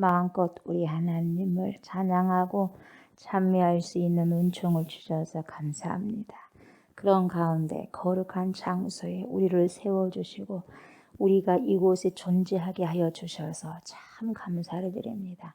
마음껏 우리 하나님을 찬양하고 찬미할 수 있는 은총을 주셔서 감사합니다. 그런 가운데 거룩한 장소에 우리를 세워주시고 우리가 이곳에 존재하게 하여 주셔서 참 감사를 드립니다.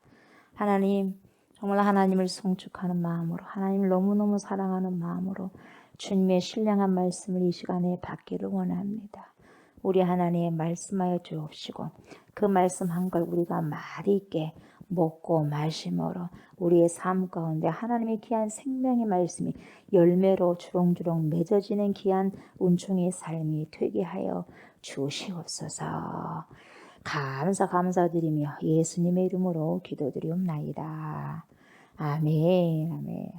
하나님, 정말 하나님을 송축하는 마음으로, 하나님을 너무너무 사랑하는 마음으로 주님의 신령한 말씀을 이 시간에 받기를 원합니다. 우리 하나님 말씀하여 주옵시고 그 말씀 한 걸 우리가 말이 있게 먹고 마심으로 우리의 삶 가운데 하나님의 귀한 생명의 말씀이 열매로 주렁주렁 맺어지는 귀한 은총의 삶이 되게 하여 주시옵소서. 감사드리며 예수님의 이름으로 기도드리옵나이다. 아멘. 아멘.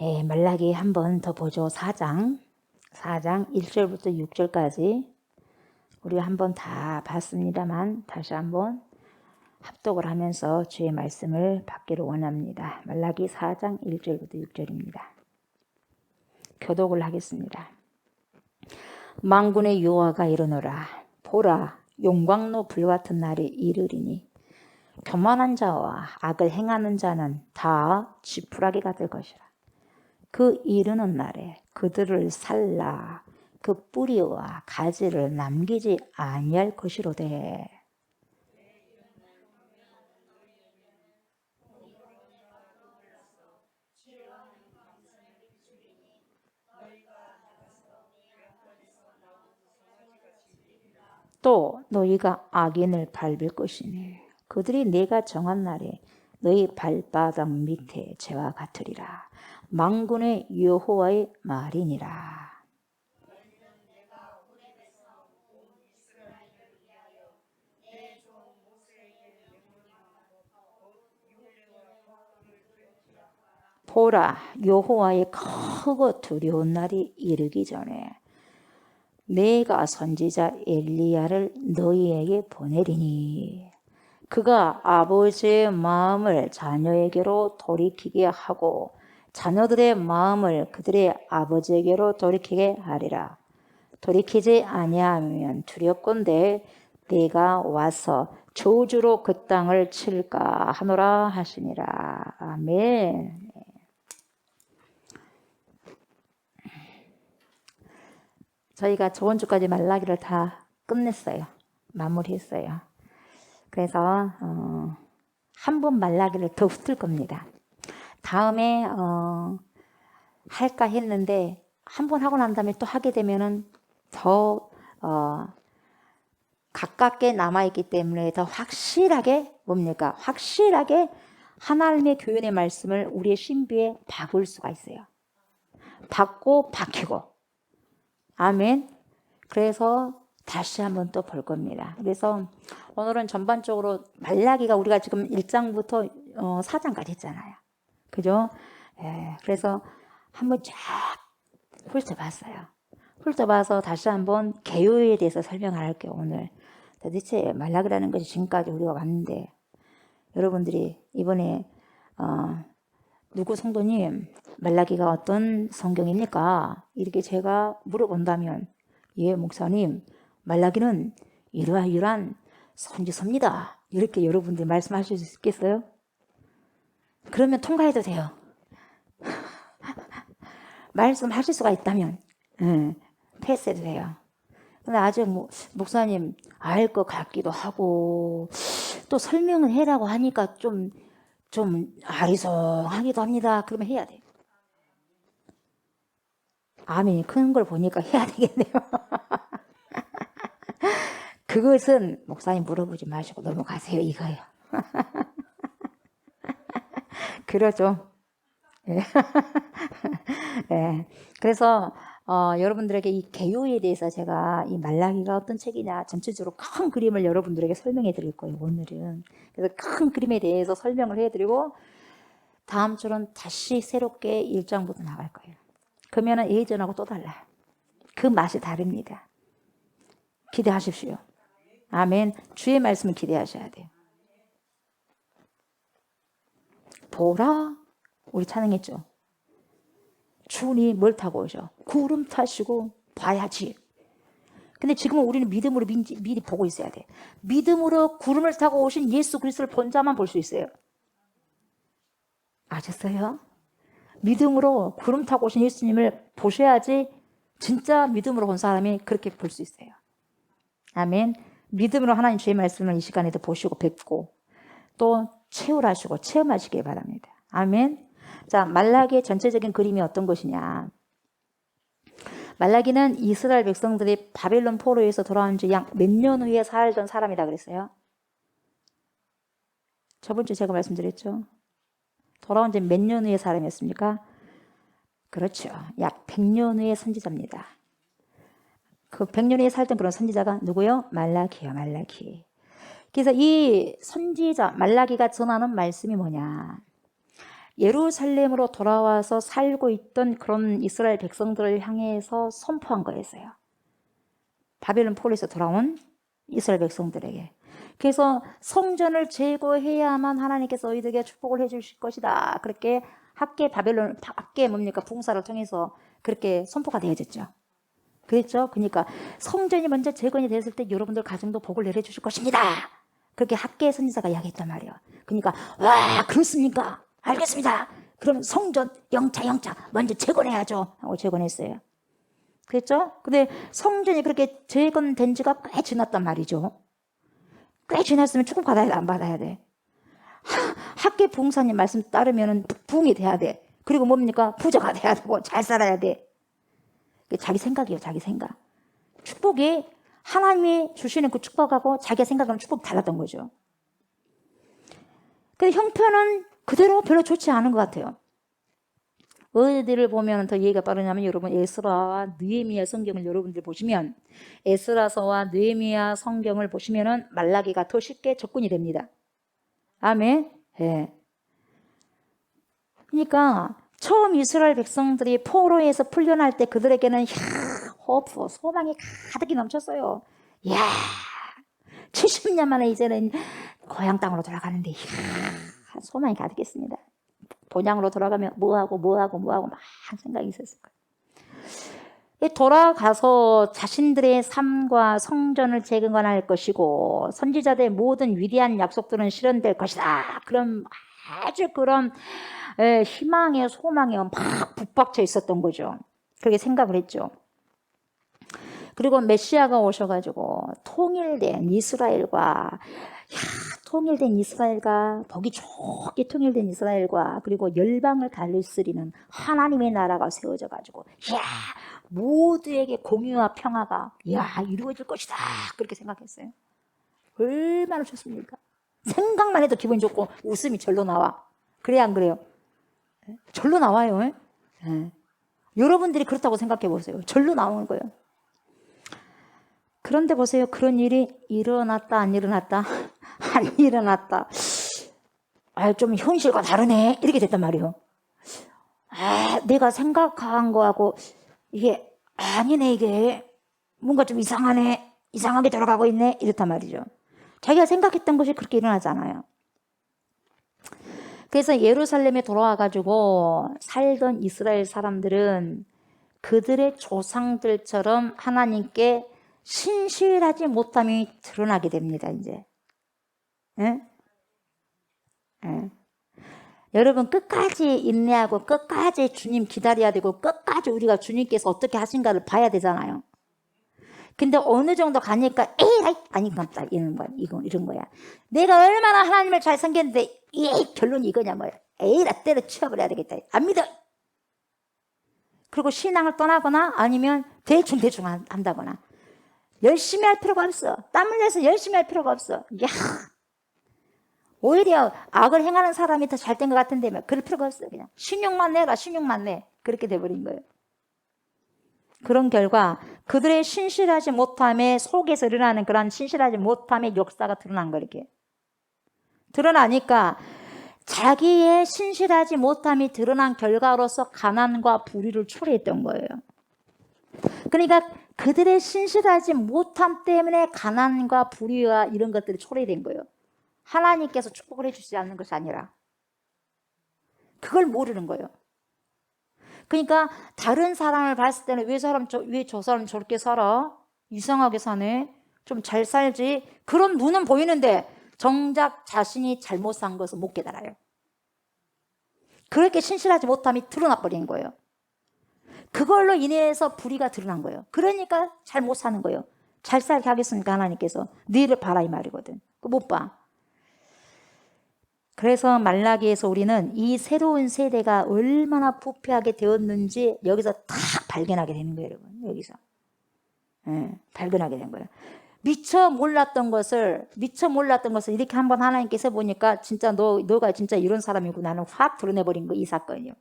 예, 말라기 한 번 더 보죠. 4장 1절부터 6절까지 우리 한번 다 봤습니다만 다시 한번 합독을 하면서 주의 말씀을 받기를 원합니다. 말라기 4장 1절부터 6절입니다. 교독을 하겠습니다. 만군의 여호와가 이르노라. 보라, 용광로 불같은 날이 이르리니 교만한 자와 악을 행하는 자는 다 지푸라기가 될 것이라. 그 이르는 날에 그들을 살라 그 뿌리와 가지를 남기지 아니할 것이로되. 또 너희가 악인을 밟을 것이니 그들이 내가 정한 날에 너희 발바닥 밑에 죄와 같으리라. 만군의 여호와의 말이니라. 보라, 여호와의 크고 두려운 날이 이르기 전에 내가 선지자 엘리야를 너희에게 보내리니 그가 아버지의 마음을 자녀에게로 돌이키게 하고 자녀들의 마음을 그들의 아버지에게로 돌이키게 하리라. 돌이키지 아니하면 두렵건대 내가 와서 저주로 그 땅을 칠까 하노라 하시니라. 아멘. 저희가 저번 주까지 말라기를 다 끝냈어요. 마무리했어요. 그래서 한 번 말라기를 더 붙을 겁니다. 다음에 할까 했는데 한 번 하고 난 다음에 또 하게 되면은 더 가깝게 남아있기 때문에 더 확실하게 뭡니까? 확실하게 하나님의 교훈의 말씀을 우리의 신비에 박을 수가 있어요. 박고 박히고. 아멘. 그래서 다시 한번 또 볼 겁니다. 그래서 오늘은 전반적으로 말라기가 우리가 지금 1장부터 4장까지 했잖아요. 그죠? 예, 그래서 한번 쫙 훑어봤어요. 훑어봐서 다시 한번 개요에 대해서 설명을 할게요. 오늘 도대체 말라기라는 것이 지금까지 우리가 왔는데 여러분들이 이번에 누구 성도님 말라기가 어떤 성경입니까? 이렇게 제가 물어본다면 예 목사님 말라기는 이러한 선지서입니다. 이렇게 여러분들이 말씀하실 수 있겠어요? 그러면 통과해도 돼요. 말씀하실 수가 있다면 패스해도 돼요. 근데 아직 목사님 알 것 같기도 하고 또 설명을 해라고 하니까 좀 아리송하기도 합니다. 그러면 해야 돼요. 아멘이 큰 걸 보니까 해야 되겠네요. 그것은 목사님 물어보지 마시고 넘어가세요 이거예요. 그러죠. 예. 네. 그래서 여러분들에게 이 개요에 대해서 제가 이 말라기가 어떤 책이냐 전체적으로 큰 그림을 여러분들에게 설명해 드릴 거예요. 오늘은. 그래서 큰 그림에 대해서 설명을 해드리고 다음 주는 다시 새롭게 1장부터 나갈 거예요. 그러면 예전하고 또 달라요. 그 맛이 다릅니다. 기대하십시오. 아멘. 주의 말씀을 기대하셔야 돼요. 보라, 우리 찬양했죠. 주님 뭘 타고 오셔? 구름 타시고 봐야지. 근데 지금은 우리는 믿음으로 미리 보고 있어야 돼. 믿음으로 구름을 타고 오신 예수 그리스도를 본 자만 볼 수 있어요. 아셨어요? 믿음으로 구름 타고 오신 예수님을 보셔야지 진짜 믿음으로 본 사람이 그렇게 볼 수 있어요. 아멘. 믿음으로 하나님 주의 말씀을 이 시간에도 보시고 뵙고 또 체험하시고 체험하시기 바랍니다. 아멘. 자, 말라기의 전체적인 그림이 어떤 것이냐. 말라기는 이스라엘 백성들이 바벨론 포로에서 돌아온 지 약 몇 년 후에 살던 사람이다 그랬어요. 저번 주에 제가 말씀드렸죠. 돌아온 지 몇 년 후에 사람이었습니까? 그렇죠. 약 100년 후의 선지자입니다. 그 100년 후에 살던 그런 선지자가 누구요? 말라기요, 말라기. 그래서 이 선지자 말라기가 전하는 말씀이 뭐냐. 예루살렘으로 돌아와서 살고 있던 그런 이스라엘 백성들을 향해서 선포한 거였어요. 바벨론 포로에서 돌아온 이스라엘 백성들에게. 그래서 성전을 제거해야만 하나님께서 너희들에게 축복을 해주실 것이다. 그렇게 학계 뭡니까? 부흥사를 통해서 그렇게 선포가 되어졌죠. 그랬죠? 그러니까 성전이 먼저 재건이 됐을 때 여러분들 가정도 복을 내려주실 것입니다. 그렇게 학계 선지자가 이야기했단 말이에요. 그러니까 와 그렇습니까? 알겠습니다. 그럼 성전 영차 먼저 재건해야죠 하고 재건했어요. 그랬죠? 근데 성전이 그렇게 재건된 지가 꽤 지났단 말이죠. 꽤 지났으면 축복 받아야 돼, 안 받아야 돼? 학계 부흥사님 말씀 따르면 부흥이 돼야 돼. 그리고 뭡니까? 부자가 돼야 되고 잘 살아야 돼. 자기 생각이에요, 자기 생각. 축복이 하나님이 주시는 그 축복하고 자기 생각하는 축복이 달랐던 거죠. 근데 형편은 그대로 별로 좋지 않은 것 같아요. 어디를 보면 더 얘기가 빠르냐면 여러분 에스라와 느헤미야 성경을 여러분들 보시면 에스라서와 느헤미야 성경을 보시면은 말라기가 더 쉽게 접근이 됩니다. 아멘. 예. 그러니까 처음 이스라엘 백성들이 포로에서 풀려날 때 그들에게는 호프, 소망이 가득히 넘쳤어요. 이야, 70년 만에 이제는 고향 땅으로 돌아가는데 소망이 가득했습니다. 본향으로 돌아가면 뭐하고 막 생각이 있었을 거예요. 돌아가서 자신들의 삶과 성전을 재건할 것이고 선지자들의 모든 위대한 약속들은 실현될 것이다. 그런 아주 그런 희망에 소망에 막 북박쳐 있었던 거죠. 그렇게 생각을 했죠. 그리고 메시아가 오셔가지고 통일된 이스라엘과 복이 좋게 통일된 이스라엘과 그리고 열방을 다스리는 하나님의 나라가 세워져가지고 모두에게 공유와 평화가 이루어질 것이다. 그렇게 생각했어요. 얼마나 좋습니까? 생각만 해도 기분이 좋고 웃음이 절로 나와. 그래야 안 그래요? 절로 나와요. 네. 여러분들이 그렇다고 생각해 보세요. 절로 나오는 거예요. 그런데 보세요. 그런 일이 일어났다 안 일어났다? 안 일어났다. 좀 현실과 다르네. 이렇게 됐단 말이에요. 내가 생각한 거하고 이게 아니네. 이게 뭔가 좀 이상하네. 이상하게 돌아가고 있네. 이렇단 말이죠. 자기가 생각했던 것이 그렇게 일어나잖아요. 그래서 예루살렘에 돌아와가지고 살던 이스라엘 사람들은 그들의 조상들처럼 하나님께 신실하지 못함이 드러나게 됩니다. 이제 여러분 끝까지 인내하고 끝까지 주님 기다려야 되고 끝까지 우리가 주님께서 어떻게 하신가를 봐야 되잖아요. 근데 어느 정도 가니까 아닌가 보다 이런 거야. 내가 얼마나 하나님을 잘 섬겼는데 결론이 이거냐 뭐야. 나 때려치워버려야 되겠다. 안 믿어. 그리고 신앙을 떠나거나 아니면 대충 한다거나 열심히 할 필요가 없어. 땀 흘려서 열심히 할 필요가 없어. 오히려 악을 행하는 사람이 더 잘 된 것 같은데 그럴 필요가 없어. 그냥 신용만 내라. 그렇게 돼버린 거예요. 그런 결과 그들의 신실하지 못함에 속에서 일어나는 그런 신실하지 못함의 역사가 드러난 거예요. 이렇게 드러나니까 자기의 신실하지 못함이 드러난 결과로서 가난과 불의를 초래했던 거예요. 그러니까 그들의 신실하지 못함 때문에 가난과 불의와 이런 것들이 초래된 거예요. 하나님께서 축복을 해주지 않는 것이 아니라 그걸 모르는 거예요. 그러니까 다른 사람을 봤을 때는 왜 저 사람 저렇게 살아? 이상하게 사네. 좀 잘 살지. 그런 눈은 보이는데 정작 자신이 잘못 산 것을 못 깨달아요. 그렇게 신실하지 못함이 드러나 버린 거예요. 그걸로 인해서 불의가 드러난 거예요. 그러니까 잘 못 사는 거예요. 잘 살게 하겠습니까? 하나님께서. 너희를 봐라 이 말이거든. 못 봐. 그래서 말라기에서 우리는 이 새로운 세대가 얼마나 부패하게 되었는지 여기서 딱 발견하게 되는 거예요, 여러분. 여기서. 발견하게 된 거예요. 미처 몰랐던 것을 이렇게 한번 하나님께서 보니까 진짜 너가 진짜 이런 사람이구나 하는 확 드러내버린 거, 이 사건이요.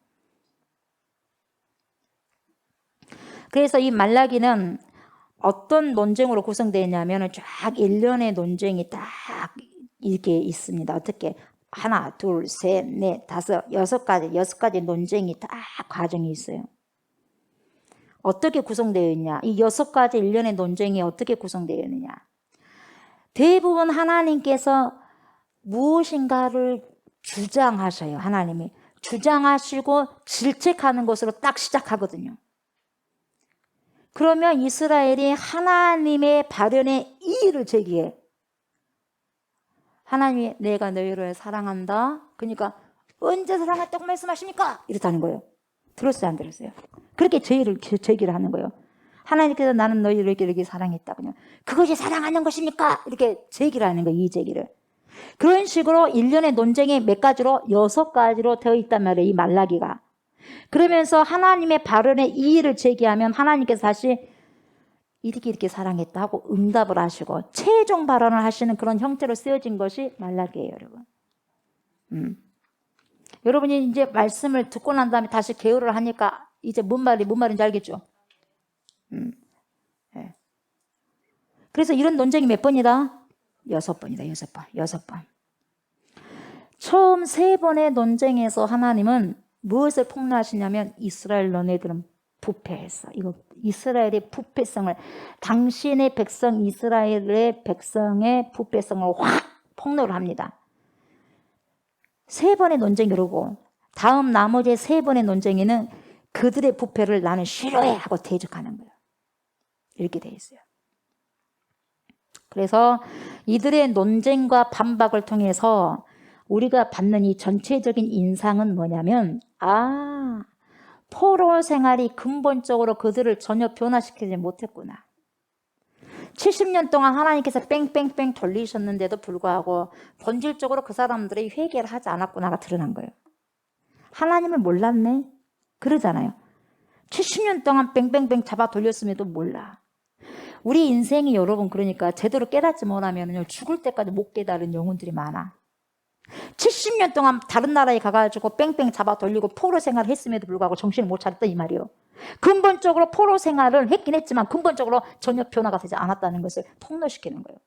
그래서 이 말라기는 어떤 논쟁으로 구성되어 있냐면 쫙 일련의 논쟁이 딱 이렇게 있습니다. 어떻게? 하나, 둘, 셋, 넷, 다섯, 여섯 가지 논쟁이 딱 과정이 있어요. 어떻게 구성되어 있냐? 이 여섯 가지 일련의 논쟁이 어떻게 구성되어 있느냐? 대부분 하나님께서 무엇인가를 주장하셔요. 하나님이 주장하시고 질책하는 것으로 딱 시작하거든요. 그러면 이스라엘이 하나님의 발언에 이의를 제기해. 하나님이 내가 너희를 사랑한다. 그러니까 언제 사랑했다고 말씀하십니까? 이렇다는 거예요. 들었어요, 안 들었어요? 그렇게 제기를 하는 거예요. 하나님께서 나는 너희를 이렇게 사랑했다. 그냥 그것이 사랑하는 것입니까? 이렇게 제기를 하는 거예요, 이 제기를. 그런 식으로 일련의 논쟁이 몇 가지로 6가지로 되어 있단 말이에요, 이 말라기가. 그러면서 하나님의 발언에 이의를 제기하면 하나님께서 다시 이렇게 사랑했다 하고 응답을 하시고 최종 발언을 하시는 그런 형태로 쓰여진 것이 말라기예요, 여러분. 여러분이 이제 말씀을 듣고 난 다음에 다시 개요를 하니까 이제 뭔 말인지 알겠죠? 네. 그래서 이런 논쟁이 몇 번이다? 6번이다, 6번. 처음 3번의 논쟁에서 하나님은 무엇을 폭로하시냐면 이스라엘 너네들은 부패했어. 이거 이스라엘의 부패성을, 당신의 백성 이스라엘의 백성의 부패성을 확 폭로를 합니다. 3번의 논쟁이 그러고 다음 나머지 3번의 논쟁에는 그들의 부패를 나는 싫어해 하고 대적하는 거예요. 이렇게 돼 있어요. 그래서 이들의 논쟁과 반박을 통해서 우리가 받는 이 전체적인 인상은 뭐냐면 포로 생활이 근본적으로 그들을 전혀 변화시키지 못했구나. 70년 동안 하나님께서 뺑뺑뺑 돌리셨는데도 불구하고 본질적으로 그 사람들이 회개를 하지 않았구나가 드러난 거예요. 하나님을 몰랐네? 그러잖아요. 70년 동안 뺑뺑뺑 잡아 돌렸음에도 몰라. 우리 인생이 여러분 그러니까 제대로 깨닫지 못하면 죽을 때까지 못 깨달은 영혼들이 많아. 70년 동안 다른 나라에 가가지고 뺑뺑 잡아 돌리고 포로 생활을 했음에도 불구하고 정신을 못 차렸다 이 말이에요. 근본적으로 포로 생활을 했긴 했지만 근본적으로 전혀 변화가 되지 않았다는 것을 폭로시키는 거예요.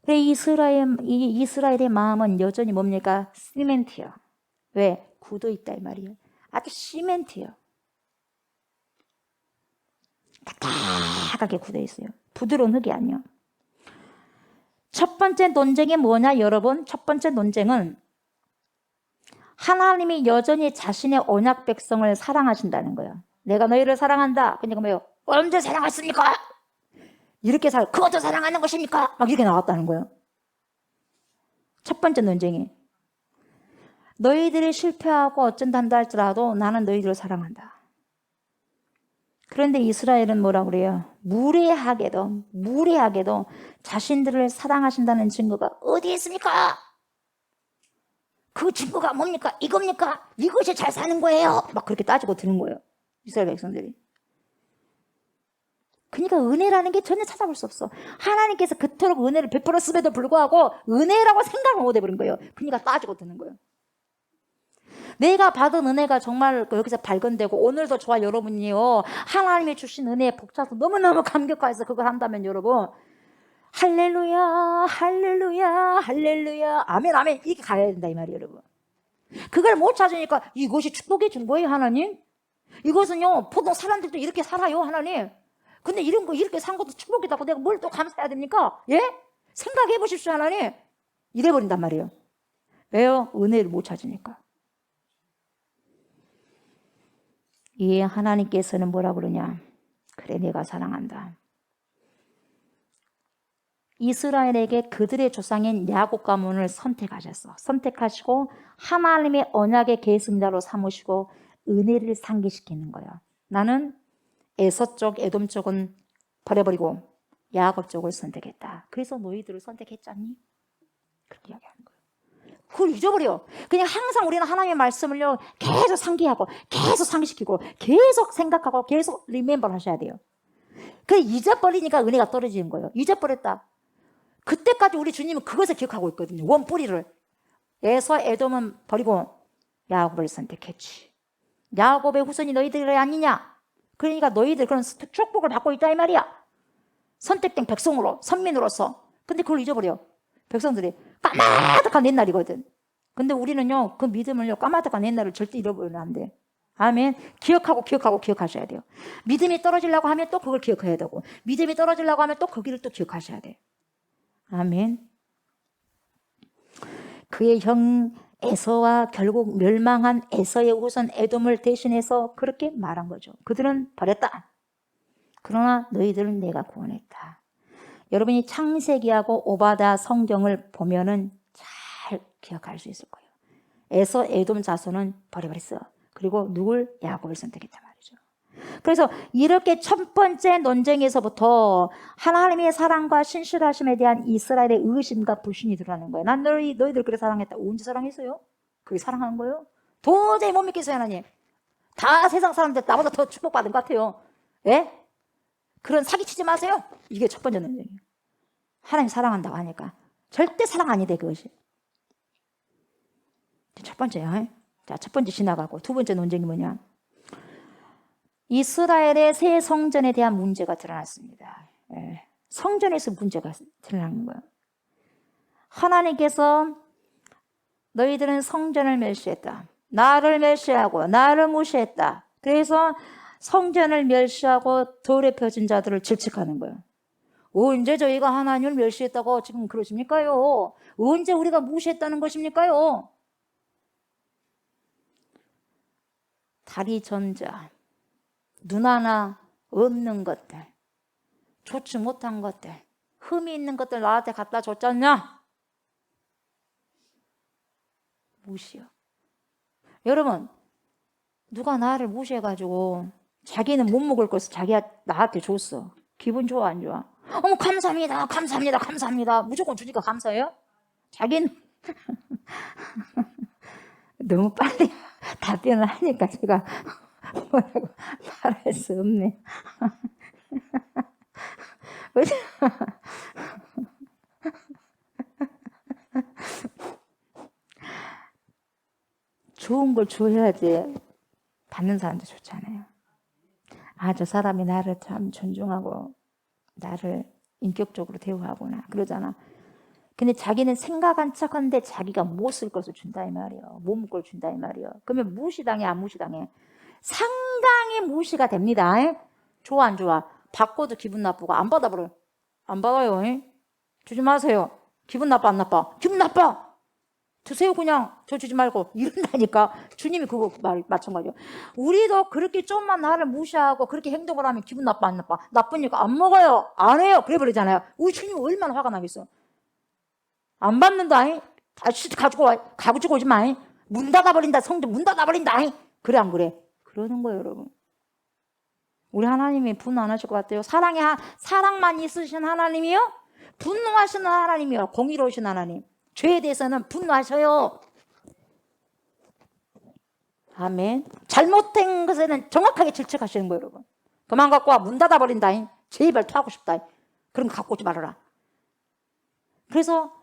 이스라엘의 마음은 여전히 뭡니까? 시멘트요. 왜? 굳어있다 이 말이에요. 아주 시멘트요. 딱딱하게 굳어있어요. 부드러운 흙이 아니요. 첫 번째 논쟁이 뭐냐 여러분? 첫 번째 논쟁은 하나님이 여전히 자신의 언약 백성을 사랑하신다는 거예요. 내가 너희를 사랑한다. 그러니까 뭐예요? 언제 사랑했습니까? 이렇게 그것도 사랑하는 것입니까? 막 이렇게 나왔다는 거예요. 첫 번째 논쟁이 너희들이 실패하고 어쩐다 할지라도 나는 너희들을 사랑한다. 그런데 이스라엘은 뭐라고 그래요? 무례하게도 자신들을 사랑하신다는 증거가 어디에 있습니까? 그 증거가 뭡니까? 이겁니까? 이것이 잘 사는 거예요. 막 그렇게 따지고 드는 거예요. 이스라엘 백성들이. 그러니까 은혜라는 게 전혀 찾아볼 수 없어. 하나님께서 그토록 은혜를 베풀었음에도 불구하고 은혜라고 생각을 못 해버린 거예요. 그러니까 따지고 드는 거예요. 내가 받은 은혜가 정말 여기서 발견되고 오늘도 저와 여러분이요. 하나님이 주신 은혜에 벅차서 너무너무 감격해서 그걸 한다면 여러분 할렐루야 할렐루야 할렐루야 아멘 아멘 이렇게 가야 된다 이 말이에요 여러분. 그걸 못 찾으니까 이것이 축복해 준 거예요 하나님? 이것은요 보통 사람들도 이렇게 살아요 하나님. 근데 이런 거 이렇게 산 것도 축복이다고 내가 뭘 또 감사해야 됩니까? 예? 생각해 보십시오 하나님. 이래버린단 말이에요. 왜요? 은혜를 못 찾으니까. 이 하나님께서는 뭐라 그러냐? 그래 내가 사랑한다. 이스라엘에게 그들의 조상인 야곱 가문을 선택하셨어. 선택하시고 하나님의 언약의 계승자로 삼으시고 은혜를 상기시키는 거예요. 나는 에서 쪽, 에돔 쪽은 버려버리고 야곱 쪽을 선택했다. 그래서 너희들을 선택했잖니? 그렇게 이야기하는 거예요. 그걸 잊어버려. 그냥 항상 우리는 하나님의 말씀을요 계속 상기하고 계속 상기시키고 계속 생각하고 계속 리멤버 하셔야 돼요. 그 잊어버리니까 은혜가 떨어지는 거예요. 잊어버렸다. 그때까지 우리 주님은 그것을 기억하고 있거든요. 원뿌리를. 에서 에돔은 버리고 야곱을 선택했지. 야곱의 후손이 너희들이 아니냐? 그러니까 너희들 그런 축복을 받고 있다 이 말이야. 선택된 백성으로, 선민으로서. 근데 그걸 잊어버려. 백성들이 까마득한 옛날이거든. 근데 우리는요 그 믿음을요 까마득한 옛날을 절대 잃어버리면 안 돼. 아멘. 기억하셔야 돼요. 믿음이 떨어지려고 하면 또 그걸 기억해야 되고, 믿음이 떨어지려고 하면 또 거기를 또 기억하셔야 돼. 아멘. 그의 형 에서와 결국 멸망한 에서의 후손 에돔을 대신해서 그렇게 말한 거죠. 그들은 버렸다. 그러나 너희들은 내가 구원했다. 여러분이 창세기하고 오바댜 성경을 보면은 잘 기억할 수 있을 거예요. 에서 에돔 자손은 버려버렸어. 그리고 누굴? 야곱을 선택했단 말이죠. 그래서 이렇게 첫 번째 논쟁에서부터 하나님의 사랑과 신실하심에 대한 이스라엘의 의심과 불신이 드러나는 거예요. 난 너희들 그래 사랑했다. 언제 사랑했어요? 그게 사랑하는 거예요? 도저히 못 믿겠어요, 하나님. 다 세상 사람들 나보다 더 축복받은 것 같아요. 예? 그런 사기치지 마세요. 이게 첫 번째 논쟁이에요. 하나님 사랑한다고 하니까 절대 사랑 아니대 그것이. 첫 번째요. 자, 첫 번째 지나가고 두 번째 논쟁이 뭐냐? 이스라엘의 새 성전에 대한 문제가 드러났습니다. 예. 성전에서 문제가 드러나는 거예요. 하나님께서 너희들은 성전을 멸시했다. 나를 멸시하고 나를 무시했다. 그래서 성전을 멸시하고 돌에 펴진 자들을 질책하는 거예요. 언제 저희가 하나님을 멸시했다고 지금 그러십니까요? 언제 우리가 무시했다는 것입니까요? 다리 전자, 눈 하나 없는 것들, 좋지 못한 것들, 흠이 있는 것들 나한테 갖다 줬잖냐? 무시요. 여러분, 누가 나를 무시해가지고 자기는 못 먹을 것을 자기가 나한테 줬어. 기분 좋아 안 좋아? 어머 감사합니다. 감사합니다. 감사합니다. 무조건 주니까 감사해요? 자기는 너무 빨리 답변을 하니까 제가 뭐라고 말할 수 없네. 좋은 걸 줘야지 받는 사람도 좋잖아요. 아, 저 사람이 나를 참 존중하고 나를 인격적으로 대우하구나 그러잖아. 근데 자기는 생각한 척하는데 자기가 못 쓸 것을 준다 이 말이에요. 못 먹을 걸 준다 이 말이에요. 그러면 무시당해 안 무시당해? 상당히 무시가 됩니다. 좋아 안 좋아? 받고도 기분 나쁘고 안 받아버려. 안 받아요. 주지 마세요. 기분 나빠 안 나빠? 기분 나빠. 드세요 그냥. 저 주지 말고. 이런다니까. 주님이 그거 마찬가지예요. 우리도 그렇게 좀만 나를 무시하고 그렇게 행동을 하면 기분 나빠 안 나빠? 나쁘니까 안 먹어요. 안 해요. 그래 버리잖아요. 우리 주님이 얼마나 화가 나겠어. 안 받는다. 다시 가지고 오지 마. 문 닫아버린다. 성전 문 닫아버린다. 그래 안 그래? 그러는 거예요 여러분. 우리 하나님이 분노 안 하실 것 같아요. 사랑만 있으신 하나님이요? 분노하시는 하나님이요. 공의로우신 하나님. 죄에 대해서는 분노하셔요. 아멘. 잘못된 것에는 정확하게 질책하시는 거예요 여러분. 그만 갖고 와. 문 닫아버린다. 제발 토하고 싶다. 그런 거 갖고 오지 말아라. 그래서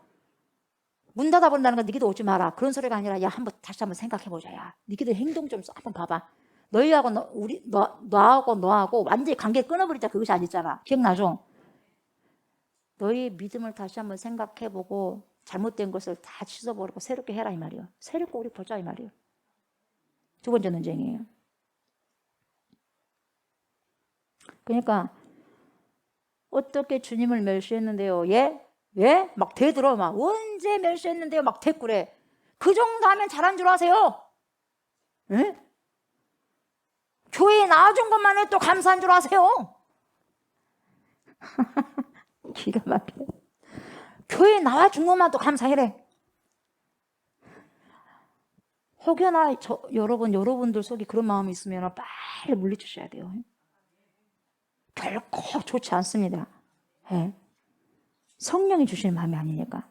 문 닫아버린다는 건 니기도 오지 마라. 그런 소리가 아니라 야 다시 한번 생각해보자. 야 니기들 행동 좀 한번 봐봐. 너희하고 너하고 완전히 관계 끊어버리자 그것이 아니잖아. 기억나죠? 너희 믿음을 다시 한번 생각해보고 잘못된 것을 다 씻어버리고 새롭게 해라 이 말이에요. 새롭게 우리 보자 이 말이에요. 두 번째 논쟁이에요. 그러니까 어떻게 주님을 멸시했는데요? 예? 막 대들어. 막 언제 멸시했는데요? 막 대꾸래. 그 정도 하면 잘한 줄 아세요? 예? 교회에 나와준 것만 해도 감사한 줄 아세요? 기가 막혀. 교회 나와준 것만도 감사해래. 혹여나 여러분들 속에 그런 마음이 있으면 빨리 물리주셔야 돼요. 결코 좋지 않습니다. 네. 성령이 주시는 마음이 아니니까.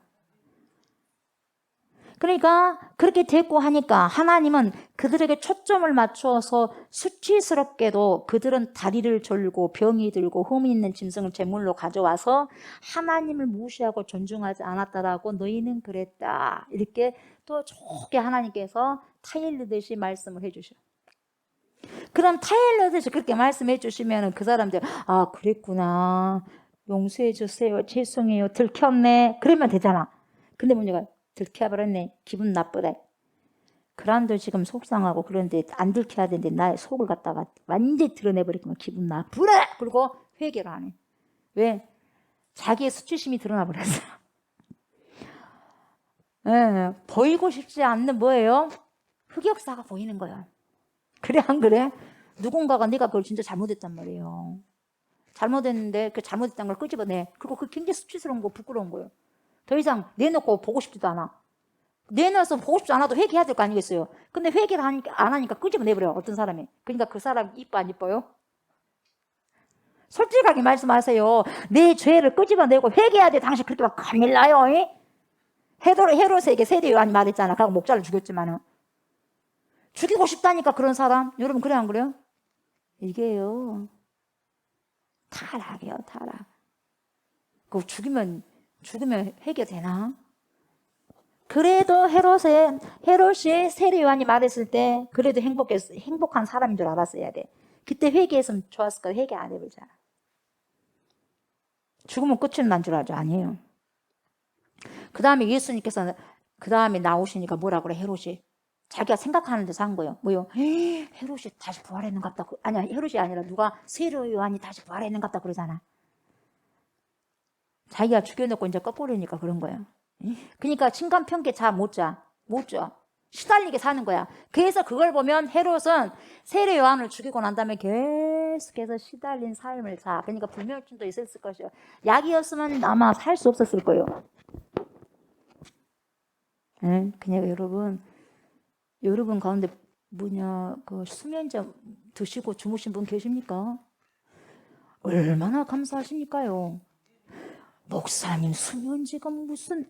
그러니까 그렇게 됐고 하니까 하나님은 그들에게 초점을 맞추어서 수치스럽게도 그들은 다리를 절고 병이 들고 흠이 있는 짐승을 제물로 가져와서 하나님을 무시하고 존중하지 않았다라고 너희는 그랬다. 이렇게 또 좋게 하나님께서 타일르듯이 말씀을 해주셔. 그럼 타일러듯이 그렇게 말씀해 주시면 그 사람들 아 그랬구나 용서해 주세요 죄송해요 들켰네 그러면 되잖아. 근데 문제가 들켜버렸네 기분 나쁘다. 그 사람들 지금 속상하고 그런데 안 들켜야 되는데 나의 속을 갖다가 완전히 드러내버리면 기분 나쁘래. 그리고 회개를 안 해. 왜? 자기의 수치심이 드러나 버렸어. 네, 보이고 싶지 않는 뭐예요? 흑역사가 보이는 거야. 그래 안 그래? 누군가가 네가 그걸 진짜 잘못했단 말이에요. 잘못했는데 그 잘못했다는 걸 끄집어내. 그리고 그 굉장히 수치스러운 거 부끄러운 거예요. 더 이상 내놓고 보고 싶지도 않아. 내놔서 보고 싶지 않아도 회개해야 될 거 아니겠어요. 근데 회개를 안 하니까 끄집어내버려요. 어떤 사람이. 그러니까 그 사람 이뻐 안 이뻐요? 솔직하게 말씀하세요. 내 죄를 끄집어내고 회개해야 돼. 당신 그렇게 막 큰일 나요. 헤롯에게 세례 요한이 말했잖아. 그리고 목자를 죽였지만은. 죽이고 싶다니까 그런 사람. 여러분 그래 안 그래요? 이게요. 타락이에요. 타락. 그거 죽으면 해결되나? 그래도 헤롯이 세례 요한이 말했을 때 그래도 행복한 사람인 줄 알았어야 돼. 그때 회개했으면 좋았을 거야. 회개 안 해보잖아. 죽으면 끝은 난 줄 알죠? 아니에요. 그 다음에 예수님께서 그 다음에 나오시니까 뭐라 그래 헤롯이. 자기가 생각하는 데서 한 거예요. 뭐요? 헤롯이 다시 부활했는 것 같다. 아니야 헤롯이 아니라 누가 세례 요한이 다시 부활했는 것 같다 그러잖아. 자기가 죽여놓고 이제 꺼버리니까 그런 거예요. 그러니까 신간평게 잘 못 자. 시달리게 사는 거야. 그래서 그걸 보면 헤롯은 세례 요한을 죽이고 난 다음에 계속해서 시달린 삶을 사. 그러니까 불면증도 있었을 것이요. 약이었으면 아마 살 수 없었을 거예요. 그냥 여러분 가운데 그 수면제 드시고 주무신 분 계십니까? 얼마나 감사하십니까요? 목사님 수면제가 무슨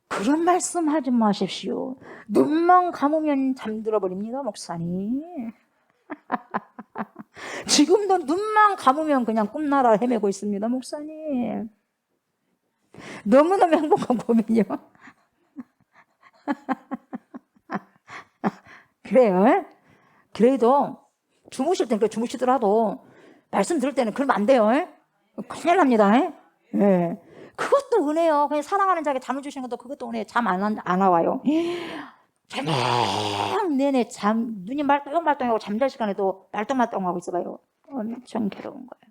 그런 말씀 하지 마십시오. 눈만 감으면 잠들어 버립니다 목사님. 지금도 눈만 감으면 그냥 꿈나라 헤매고 있습니다 목사님. 너무너무 행복한 고민이요. 그래요. 그래도 주무실 때는 주무시더라도 말씀 들을 때는 그러면 안 돼요. 큰일 납니다. 예. 그것도 은혜요. 그냥 사랑하는 자에게 잠을 주시는 것도 그것도 은혜요. 잠 안 와요. 저녁 내내 눈이 말똥말똥하고 잠잘 시간에도 말똥말똥하고 있어봐요. 엄청 괴로운 거예요.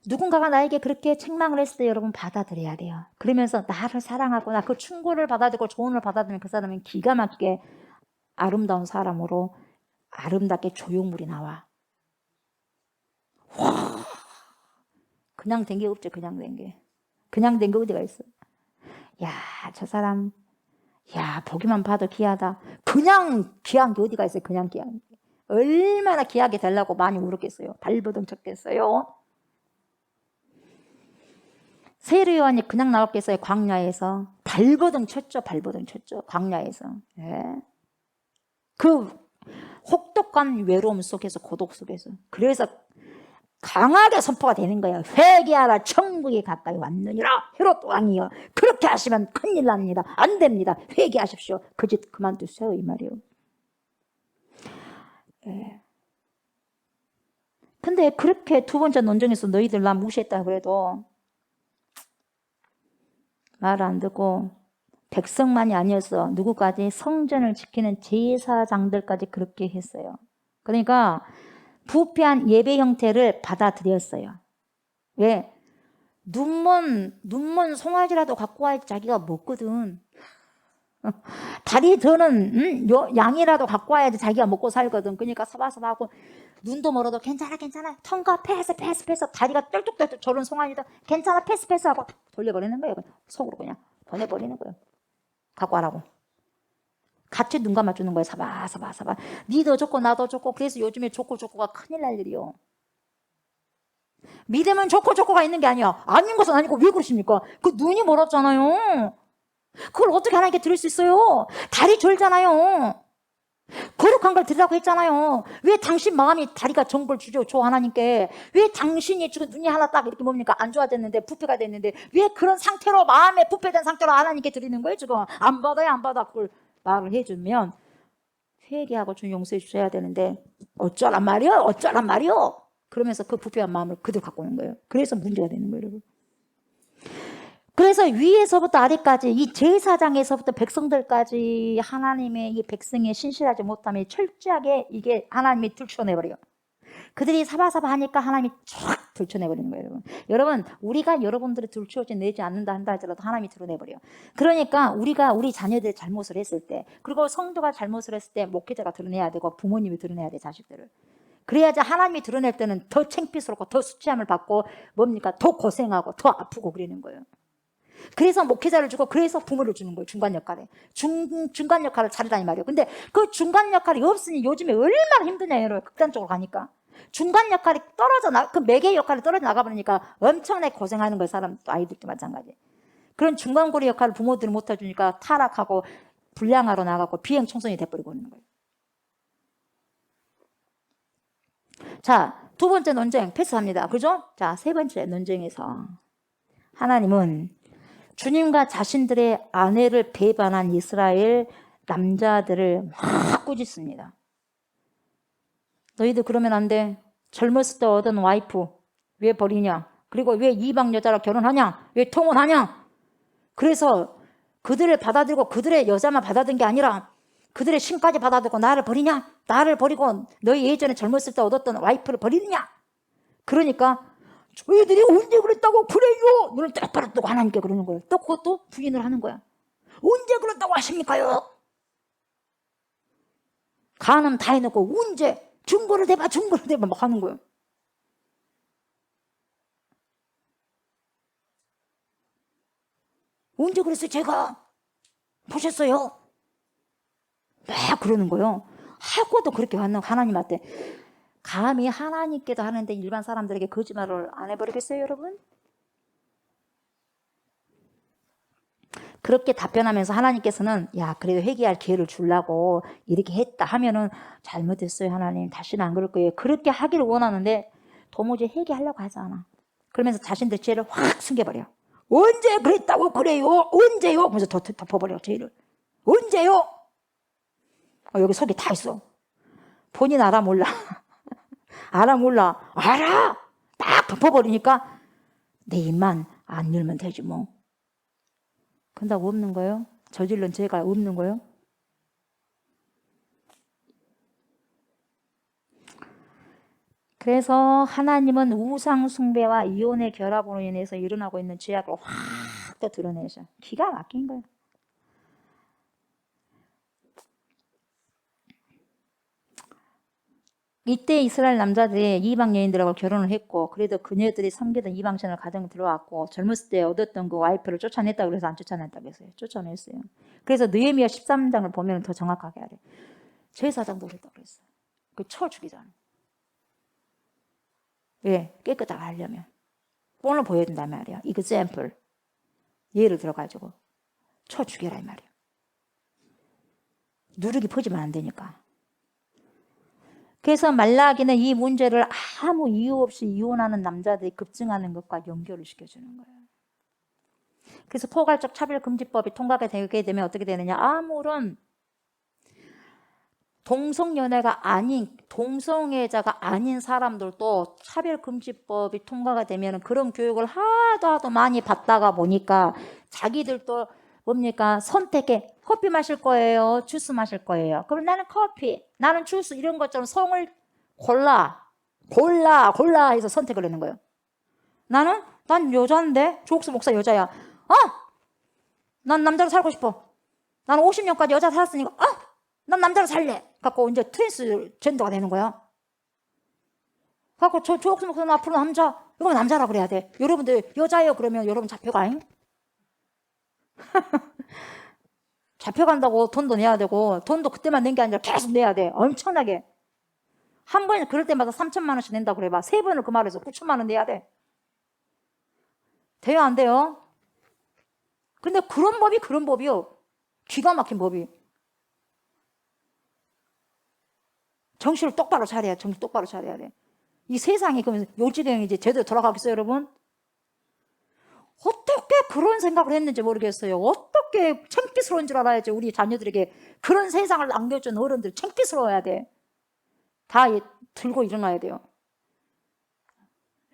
누군가가 나에게 그렇게 책망을 했을 때 여러분 받아들여야 돼요. 그러면서 나를 사랑하고 그 충고를 받아들이고 조언을 받아들이면 그 사람은 기가 막히게 아름다운 사람으로 아름답게 조형물이 나와. 와, 그냥 된 게 없죠. 그냥 된 게 어디가 있어. 야, 저 사람 보기만 봐도 귀하다. 그냥 귀한 게 어디가 있어요. 그냥 귀한 게. 얼마나 귀하게 되려고 많이 울었겠어요. 발버둥 쳤겠어요. 세례 요한이 그냥 나왔겠어요. 광야에서 발버둥 쳤죠. 광야에서. 그 혹독한 외로움 속에서 고독 속에서. 그래서 강하게 선포가 되는 거예요. 회개하라 천국이 가까이 왔느니라. 헤롯 왕이여 그렇게 하시면 큰일 납니다. 안 됩니다. 회개하십시오. 그 짓 그만두세요 이 말이에요. 근데 그렇게 두 번째 논쟁에서 너희들 나 무시했다 그래도 말 안 듣고 백성만이 아니었어. 누구까지? 성전을 지키는 제사장들까지 그렇게 했어요. 그러니까 부패한 예배 형태를 받아들였어요. 왜? 눈먼 송아지라도 갖고 와야지 자기가 먹거든. 다리 더는 양이라도 갖고 와야지 자기가 먹고 살거든. 그러니까 사바사바하고 눈도 멀어도 괜찮아 괜찮아 통과 패스 다리가 똘뚝똘뚝 저런 송아지도 괜찮아 패스 하고 돌려버리는 거예요. 속으로 그냥 보내버리는 거예요. 갖고 와라고. 같이 눈 감아주는 거예요. 사바 니도 좋고 나도 좋고. 그래서 요즘에 좋고가 큰일 날 일이요. 믿으면 좋고가 있는 게 아니야. 아닌 것은 아니고. 왜 그러십니까? 그 눈이 멀었잖아요. 그걸 어떻게 하나님께 드릴 수 있어요? 다리 졸잖아요. 거룩한 걸 드리라고 했잖아요. 왜 당신 마음이 다리가 정보를 주죠? 저 하나님께. 왜 당신이 지금 눈이 하나 딱 이렇게 뭡니까? 안 좋아졌는데 부패가 됐는데 왜 그런 상태로 마음에 부패된 상태로 하나님께 드리는 거예요? 지금 안 받아. 그걸 말을 해주면 회개하고 좀 용서해 주셔야 되는데 어쩌란 말이요? 그러면서 그 부패한 마음을 그대로 갖고 오는 거예요. 그래서 문제가 되는 거예요, 여러분. 그래서 위에서부터 아래까지 이 제사장에서부터 백성들까지 하나님의 이 백성이 신실하지 못하면 철저하게 이게 하나님이 들춰내버려요. 그들이 사바사바 하니까 하나님이 쫙 들춰내버리는 거예요, 여러분. 여러분, 우리가 여러분들을 들춰지 내지 않는다 한다 하더라도 하나님이 드러내버려요. 그러니까 우리가 우리 자녀들이 잘못을 했을 때, 그리고 성도가 잘못을 했을 때 목회자가 드러내야 되고 부모님이 드러내야 돼, 자식들을. 그래야지 하나님이 드러낼 때는 더 창피스럽고 더 수치함을 받고 뭡니까? 더 고생하고 더 아프고 그러는 거예요. 그래서 목회자를 주고 그래서 부모를 주는 거예요. 중간 역할에. 중간 역할을 잘하라는 말이에요. 근데 그 중간 역할이 없으니 요즘에 얼마나 힘드냐, 여러분. 극단적으로 가니까. 중간 역할이 그 매개 역할이 떨어져 나가버리니까 엄청나게 고생하는 거예요. 사람, 아이들도 마찬가지. 그런 중간고리 역할을 부모들이 못 해주니까 타락하고 불량하러 나가고 비행 청소년이 돼버리고 있는 거예요. 자, 두 번째 논쟁 패스합니다. 그죠? 자, 세 번째 논쟁에서 하나님은 주님과 자신들의 아내를 배반한 이스라엘 남자들을 막 꾸짖습니다. 너희들 그러면 안 돼. 젊었을 때 얻은 와이프 왜 버리냐? 그리고 왜 이방 여자랑 결혼하냐? 왜 통혼하냐? 그래서 그들을 받아들이고 그들의 여자만 받아들인 게 아니라 그들의 신까지 받아들고 나를 버리냐? 나를 버리고 너희 예전에 젊었을 때 얻었던 와이프를 버리느냐? 그러니까 저희들이 언제 그랬다고 그래요? 눈을 똑바로 뜨고 하나님께 그러는 거예요. 또 그것도 부인을 하는 거야. 언제 그랬다고 하십니까요? 간음 다 해놓고 언제 증거를 대봐 막 하는 거예요. 언제 그랬어요? 제가 보셨어요? 막 그러는 거예요. 하고도 그렇게 하나님한테. 감히 하나님께도 하는데 일반 사람들에게 거짓말을 안 해버리겠어요, 여러분? 그렇게 답변하면서 하나님께서는 야, 그래도 회개할 기회를 주려고 이렇게 했다 하면은 잘못했어요, 하나님. 다시는 안 그럴 거예요. 그렇게 하기를 원하는데 도무지 회개하려고 하지 않아. 그러면서 자신들 죄를 확 숨겨버려. 언제 그랬다고 그래요? 언제요? 그래서 덮어버려, 죄를. 언제요? 여기 속에 다 있어. 본인 알아 몰라. 알아 몰라. 알아. 딱 덮어버리니까 내 입만 안 열면 되지 뭐. 근다고 없는 거예요? 저질른 죄가 없는 거예요? 그래서 하나님은 우상 숭배와 이혼의 결합으로 인해서 일어나고 있는 죄악을 확 또 드러내셔. 기가 막힌 거예요. 이때 이스라엘 남자들이 이방 여인들하고 결혼을 했고 그래도 그녀들이 섬기던 이방신을 가정에 들어왔고 젊었을 때 얻었던 그 와이프를 쫓아냈다고 그래서 안 쫓아냈다고 했어요. 쫓아냈어요. 그래서 느헤미야 13장을 보면 더 정확하게 알아요. 제사장도 그랬다고 그랬어요. 그 쳐 죽이잖아요. 왜? 깨끗하게 하려면. 본을 보여야 된단 말이야. example. 예를 들어가지고 쳐 죽여라 이 말이야. 누르기 퍼지면 안 되니까. 그래서 말라기는 이 문제를 아무 이유 없이 이혼하는 남자들이 급증하는 것과 연결을 시켜주는 거예요. 그래서 포괄적 차별금지법이 통과가 되게 되면 어떻게 되느냐. 아무런 동성연애가 아닌, 동성애자가 아닌 사람들도 차별금지법이 통과가 되면 그런 교육을 하도 많이 받다가 보니까 자기들도 뭡니까? 선택해. 커피 마실 거예요? 주스 마실 거예요? 그럼 나는 커피, 나는 주스 이런 것처럼 성을 골라 해서 선택을 하는 거예요. 난 여자인데 조옥수 목사 여자야. 난 남자로 살고 싶어. 나는 50년까지 여자 살았으니까 난 남자로 살래 갖고 이제 트랜스젠더가 되는 거야. 갖고 저 목소리 앞으로 남자, 이거 남자라 그래야 돼. 여러분들 여자예요 그러면 여러분 잡혀가잉? 잡혀간다고. 돈도 내야 되고, 돈도 그때만 낸 게 아니라 계속 내야 돼. 엄청나게. 한 번에 그럴 때마다 3천만 원씩 낸다고 그래봐. 3번을 그 말해서 9천만 원 내야 돼. 돼요 안 돼요? 근데 그런 법이요. 기가 막힌 법이. 정신을 똑바로 차려야 돼. 이 세상이 그러면 요지경이 이제 제대로 돌아가겠어요 여러분? 어떻게 그런 생각을 했는지 모르겠어요. 어떻게 창피스러운 줄 알아야지. 우리 자녀들에게 그런 세상을 남겨준 어른들 창피스러워야 돼. 다 들고 일어나야 돼요.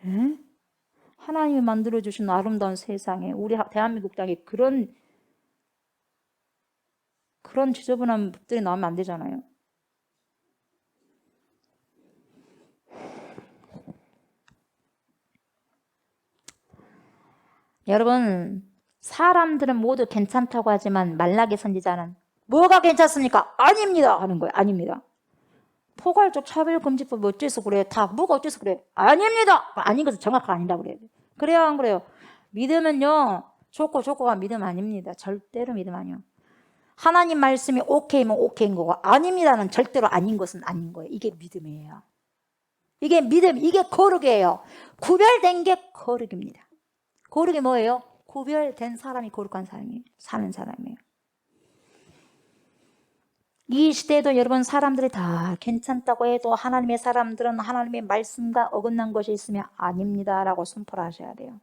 에? 하나님이 만들어주신 아름다운 세상에 우리 대한민국 땅에 그런 지저분한 법들이 나오면 안 되잖아요. 여러분, 사람들은 모두 괜찮다고 하지만 말라기 선지자는 뭐가 괜찮습니까? 아닙니다 하는 거예요. 아닙니다. 포괄적 차별금지법 어째서 그래? 다 뭐가 어째서 그래? 아닙니다. 아닌 것은 정확하게 아니다 그래요. 그래요 안 그래요? 믿음은요, 좋고가 믿음 아닙니다. 절대로 믿음 아니요. 하나님 말씀이 오케이면 오케이인 거고 아닙니다는 절대로 아닌 것은 아닌 거예요. 이게 믿음이에요. 이게 믿음, 이게 거룩이에요. 구별된 게 거룩입니다. 거룩이 뭐예요? 구별된 사람이 거룩한 사람이에요. 사는 사람이에요. 이 시대에도 여러분 사람들이 다 괜찮다고 해도 하나님의 사람들은 하나님의 말씀과 어긋난 것이 있으면 아닙니다 라고 선포를 하셔야 돼요.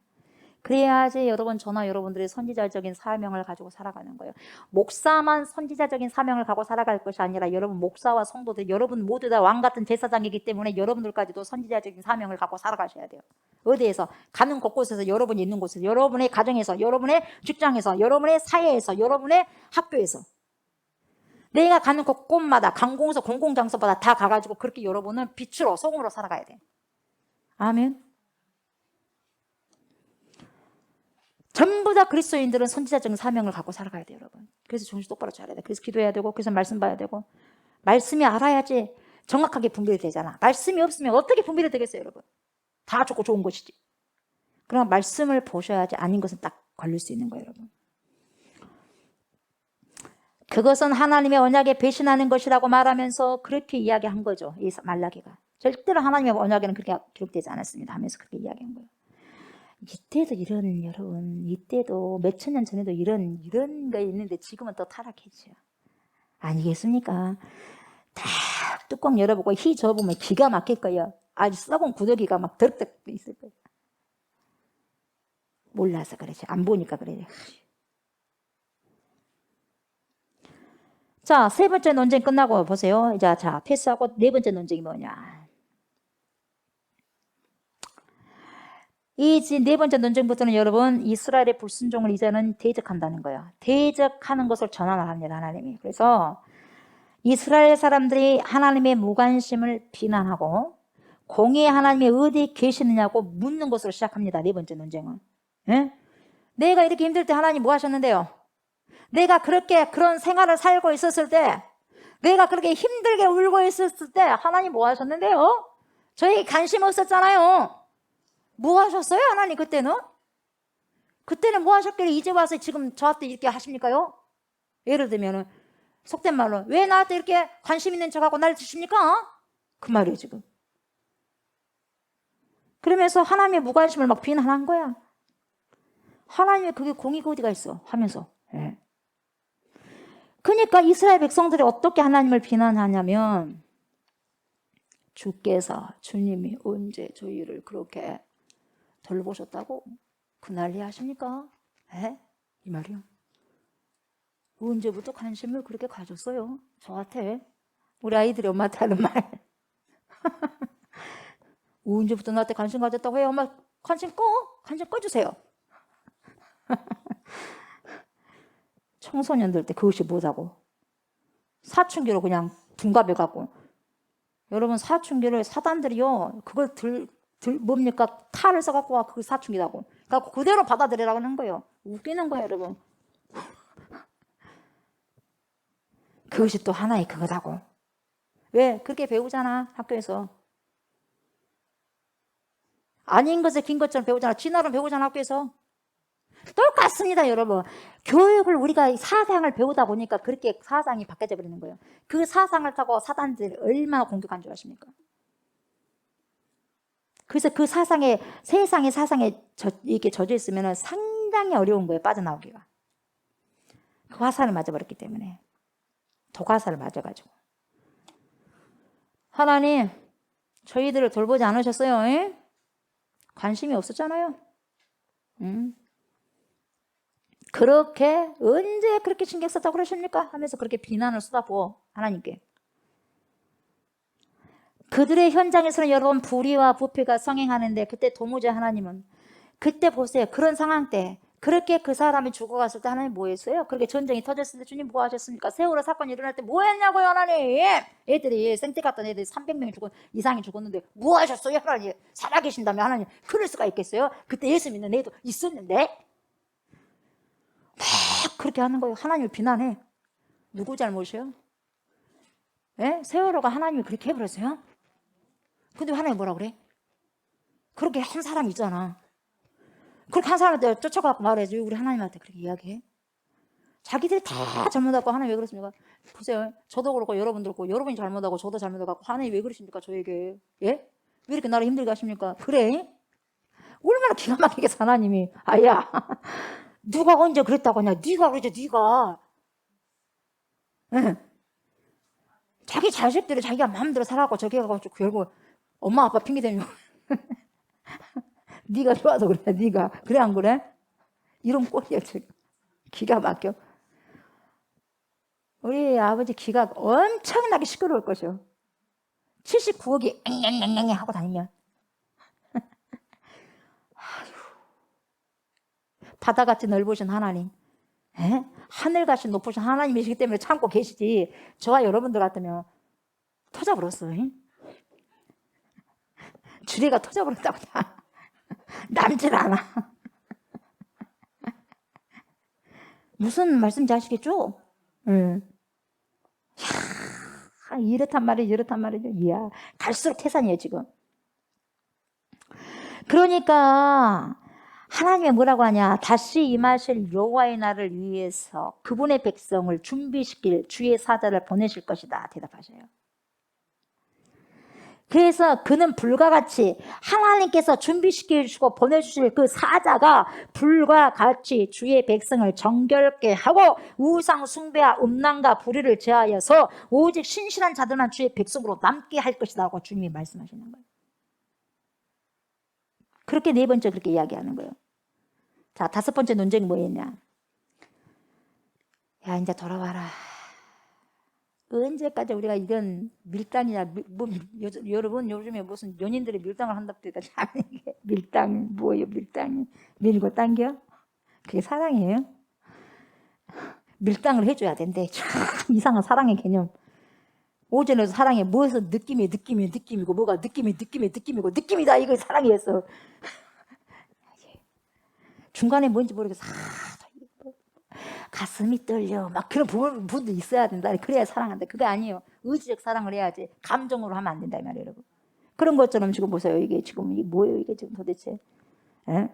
그래야지 여러분, 저나 여러분들이 선지자적인 사명을 가지고 살아가는 거예요. 목사만 선지자적인 사명을 가지고 살아갈 것이 아니라 여러분 목사와 성도들, 여러분 모두 다 왕같은 제사장이기 때문에 여러분들까지도 선지자적인 사명을 갖고 살아가셔야 돼요. 어디에서? 가는 곳곳에서, 여러분이 있는 곳에서, 여러분의 가정에서, 여러분의 직장에서, 여러분의 사회에서, 여러분의 학교에서, 내가 가는 곳곳마다 관공서, 공공장소마다 다 가가지고 그렇게 여러분은 빛으로, 소금으로 살아가야 돼. 아멘. 전부 다 그리스도인들은 선지자적인 사명을 갖고 살아가야 돼요, 여러분. 그래서 정신 똑바로 차려야 돼. 그래서 기도해야 되고, 그래서 말씀 봐야 되고, 말씀이 알아야지 정확하게 분별이 되잖아. 말씀이 없으면 어떻게 분별이 되겠어요, 여러분? 다 좋고 좋은 것이지. 그럼 말씀을 보셔야지 아닌 것은 딱 걸릴 수 있는 거예요, 여러분. 그것은 하나님의 언약에 배신하는 것이라고 말하면서 그렇게 이야기한 거죠, 이 말라기가. 절대로 하나님의 언약에는 그렇게 기록되지 않았습니다 하면서 그렇게 이야기한 거예요. 이때도 여러분, 이때도 몇천 년 전에도 이런 게 있는데 지금은 또 타락했죠. 아니겠습니까? 딱 뚜껑 열어보고 희 저어보면 기가 막힐 거예요. 아주 썩은 구더기가 막 더럽게 있을 거예요. 몰라서 그러지. 안 보니까 그래요. 자, 세 번째 논쟁 끝나고 보세요. 이제 자, 패스하고 네 번째 논쟁이 뭐냐. 이 네 번째 논쟁부터는 여러분, 이스라엘의 불순종을 이제는 대적한다는 거예요. 대적하는 것을 전환을 합니다, 하나님이. 그래서 이스라엘 사람들이 하나님의 무관심을 비난하고 공의 하나님이 어디 계시느냐고 묻는 것으로 시작합니다, 네 번째 논쟁은. 예? 내가 이렇게 힘들 때 하나님 뭐 하셨는데요? 내가 그렇게 그런 생활을 살고 있었을 때, 내가 그렇게 힘들게 울고 있었을 때 하나님 뭐 하셨는데요? 저에게 관심 없었잖아요. 뭐 하셨어요, 하나님 그때는? 그때는 뭐 하셨길래 이제 와서 지금 저한테 이렇게 하십니까요? 예를 들면은 속된 말로 왜 나한테 이렇게 관심 있는 척하고 날 드십니까? 그 말이에요 지금. 그러면서 하나님의 무관심을 막 비난한 거야. 하나님의 그게 공의가 어디가 있어 하면서. 예. 그러니까 이스라엘 백성들이 어떻게 하나님을 비난하냐면, 주께서, 주님이 언제 저희를 그렇게 돌보셨다고 그 난리 하십니까? 에? 이 말이요. 언제부터 관심을 그렇게 가졌어요? 저한테. 우리 아이들이 엄마한테 하는 말. 언제부터 나한테 관심 가졌다고 해요? 엄마 관심 꺼주세요. 청소년들 때 그것이 뭐다고. 사춘기로 그냥 둔갑해갖고. 여러분, 사춘기를 사단들이요, 그걸 뭡니까? 탈을 써갖고 와, 그게 사춘기라고. 그래갖고 그대로 받아들이라고 하는 거예요. 웃기는 거예요, 여러분. 그것이 또 하나의 그거다고. 왜? 그렇게 배우잖아, 학교에서. 아닌 것을 긴 것처럼 배우잖아. 진화론 배우잖아, 학교에서. 똑같습니다, 여러분. 교육을 우리가 사상을 배우다 보니까 그렇게 사상이 바뀌어져 버리는 거예요. 그 사상을 타고 사단들이 얼마나 공격한 줄 아십니까? 그래서 그 사상에, 세상의 사상에 이렇게 젖어 있으면 상당히 어려운 거예요, 빠져나오기가. 그 화살을 맞아버렸기 때문에. 독화살을 맞아가지고. 하나님, 저희들을 돌보지 않으셨어요? 에? 관심이 없었잖아요. 그렇게 언제 그렇게 신경 썼다고 그러십니까? 하면서 그렇게 비난을 쏟아부어 하나님께. 그들의 현장에서는 여러분 불의와 부패가 성행하는데 그때 도무지 하나님은 그때 보세요. 그런 상황 때 그렇게 그 사람이 죽어갔을 때 하나님 뭐 했어요? 그렇게 전쟁이 터졌을 때 주님 뭐 하셨습니까? 세월호 사건이 일어날 때 뭐 했냐고요 하나님? 애들이 생태 갔던 애들이 300명이 이상이 죽었는데 뭐 하셨어요 하나님? 살아계신다면 하나님 그럴 수가 있겠어요? 그때 예수 믿는 애도 있었는데 막 그렇게 하는 거예요. 하나님을 비난해. 누구 잘못이에요? 예? 세월호가 하나님이 그렇게 해버렸어요? 근데 하나님 뭐라 그래? 그렇게 한 사람 있잖아. 그렇게 한 사람한테 쫓아가고 말해야지. 우리 하나님한테 그렇게 이야기해? 자기들이 다 잘못하고 하나님 왜 그러십니까? 보세요. 저도 그렇고 여러분도 그렇고 여러분이 잘못하고 저도 잘못하고 하나님 왜 그러십니까? 저에게. 예? 왜 이렇게 나를 힘들게 하십니까? 그래? 얼마나 기가 막히게 하나님이 아야 누가 언제 그랬다고 하냐? 네가 그러지 네가. 예. 자기 자식들이 자기가 마음대로 살아고 저기 가가지고 결국 엄마 아빠 핑계대며 네가 좋아서 그래. 네가 그래 안 그래? 이런 꼴이야 지금. 기가 막혀. 우리 아버지 귀가 엄청나게 시끄러울 것이요. 79억이 앵앵앵앵 하고 다니면 바다같이 넓으신 하나님, 에? 하늘같이 높으신 하나님이시기 때문에 참고 계시지. 저와 여러분들 같으면 터져버렸어. 주례가 터져버렸다고 다 남질 않아. 무슨 말씀인지 아시겠죠? 이렇단 말이죠. 이렇단 말이죠. 이야, 갈수록 태산이에요 지금. 그러니까 하나님이 뭐라고 하냐? 다시 임하실 여호와의 날을 위해서 그분의 백성을 준비시킬 주의 사자를 보내실 것이다. 대답하셔요. 그래서 그는 불과 같이 하나님께서 준비시키시고 보내주실 그 사자가 불과 같이 주의 백성을 정결케 하고 우상 숭배와 음란과 불의를 제하여서 오직 신실한 자들만 주의 백성으로 남게 할 것이라고 주님이 말씀하시는 거예요. 그렇게 네 번째 그렇게 이야기하는 거예요. 자, 다섯 번째 논쟁이 뭐였냐? 야, 이제 돌아와라. 언제까지 우리가 이런 밀당이냐? 여러분 요즘에 무슨 연인들이 밀당을 한답니다. 밀당 뭐예요? 밀당이 밀고 당겨? 그게 사랑이에요? 밀당을 해줘야 된대. 참 이상한 사랑의 개념. 오전에도 사랑이 무엇을 느낌이고 뭐가 느낌이고 느낌이다. 이거 사랑이었어. 중간에 뭔지 모르겠어. 가슴이 떨려. 막 그런 부분도 있어야 된다. 그래야 사랑한다. 그게 아니에요. 의지적 사랑을 해야지. 감정으로 하면 안 된다. 이 말이에요, 여러분. 그런 것처럼 지금 보세요. 이게 지금 이게 뭐예요? 이게 지금 도대체. 에?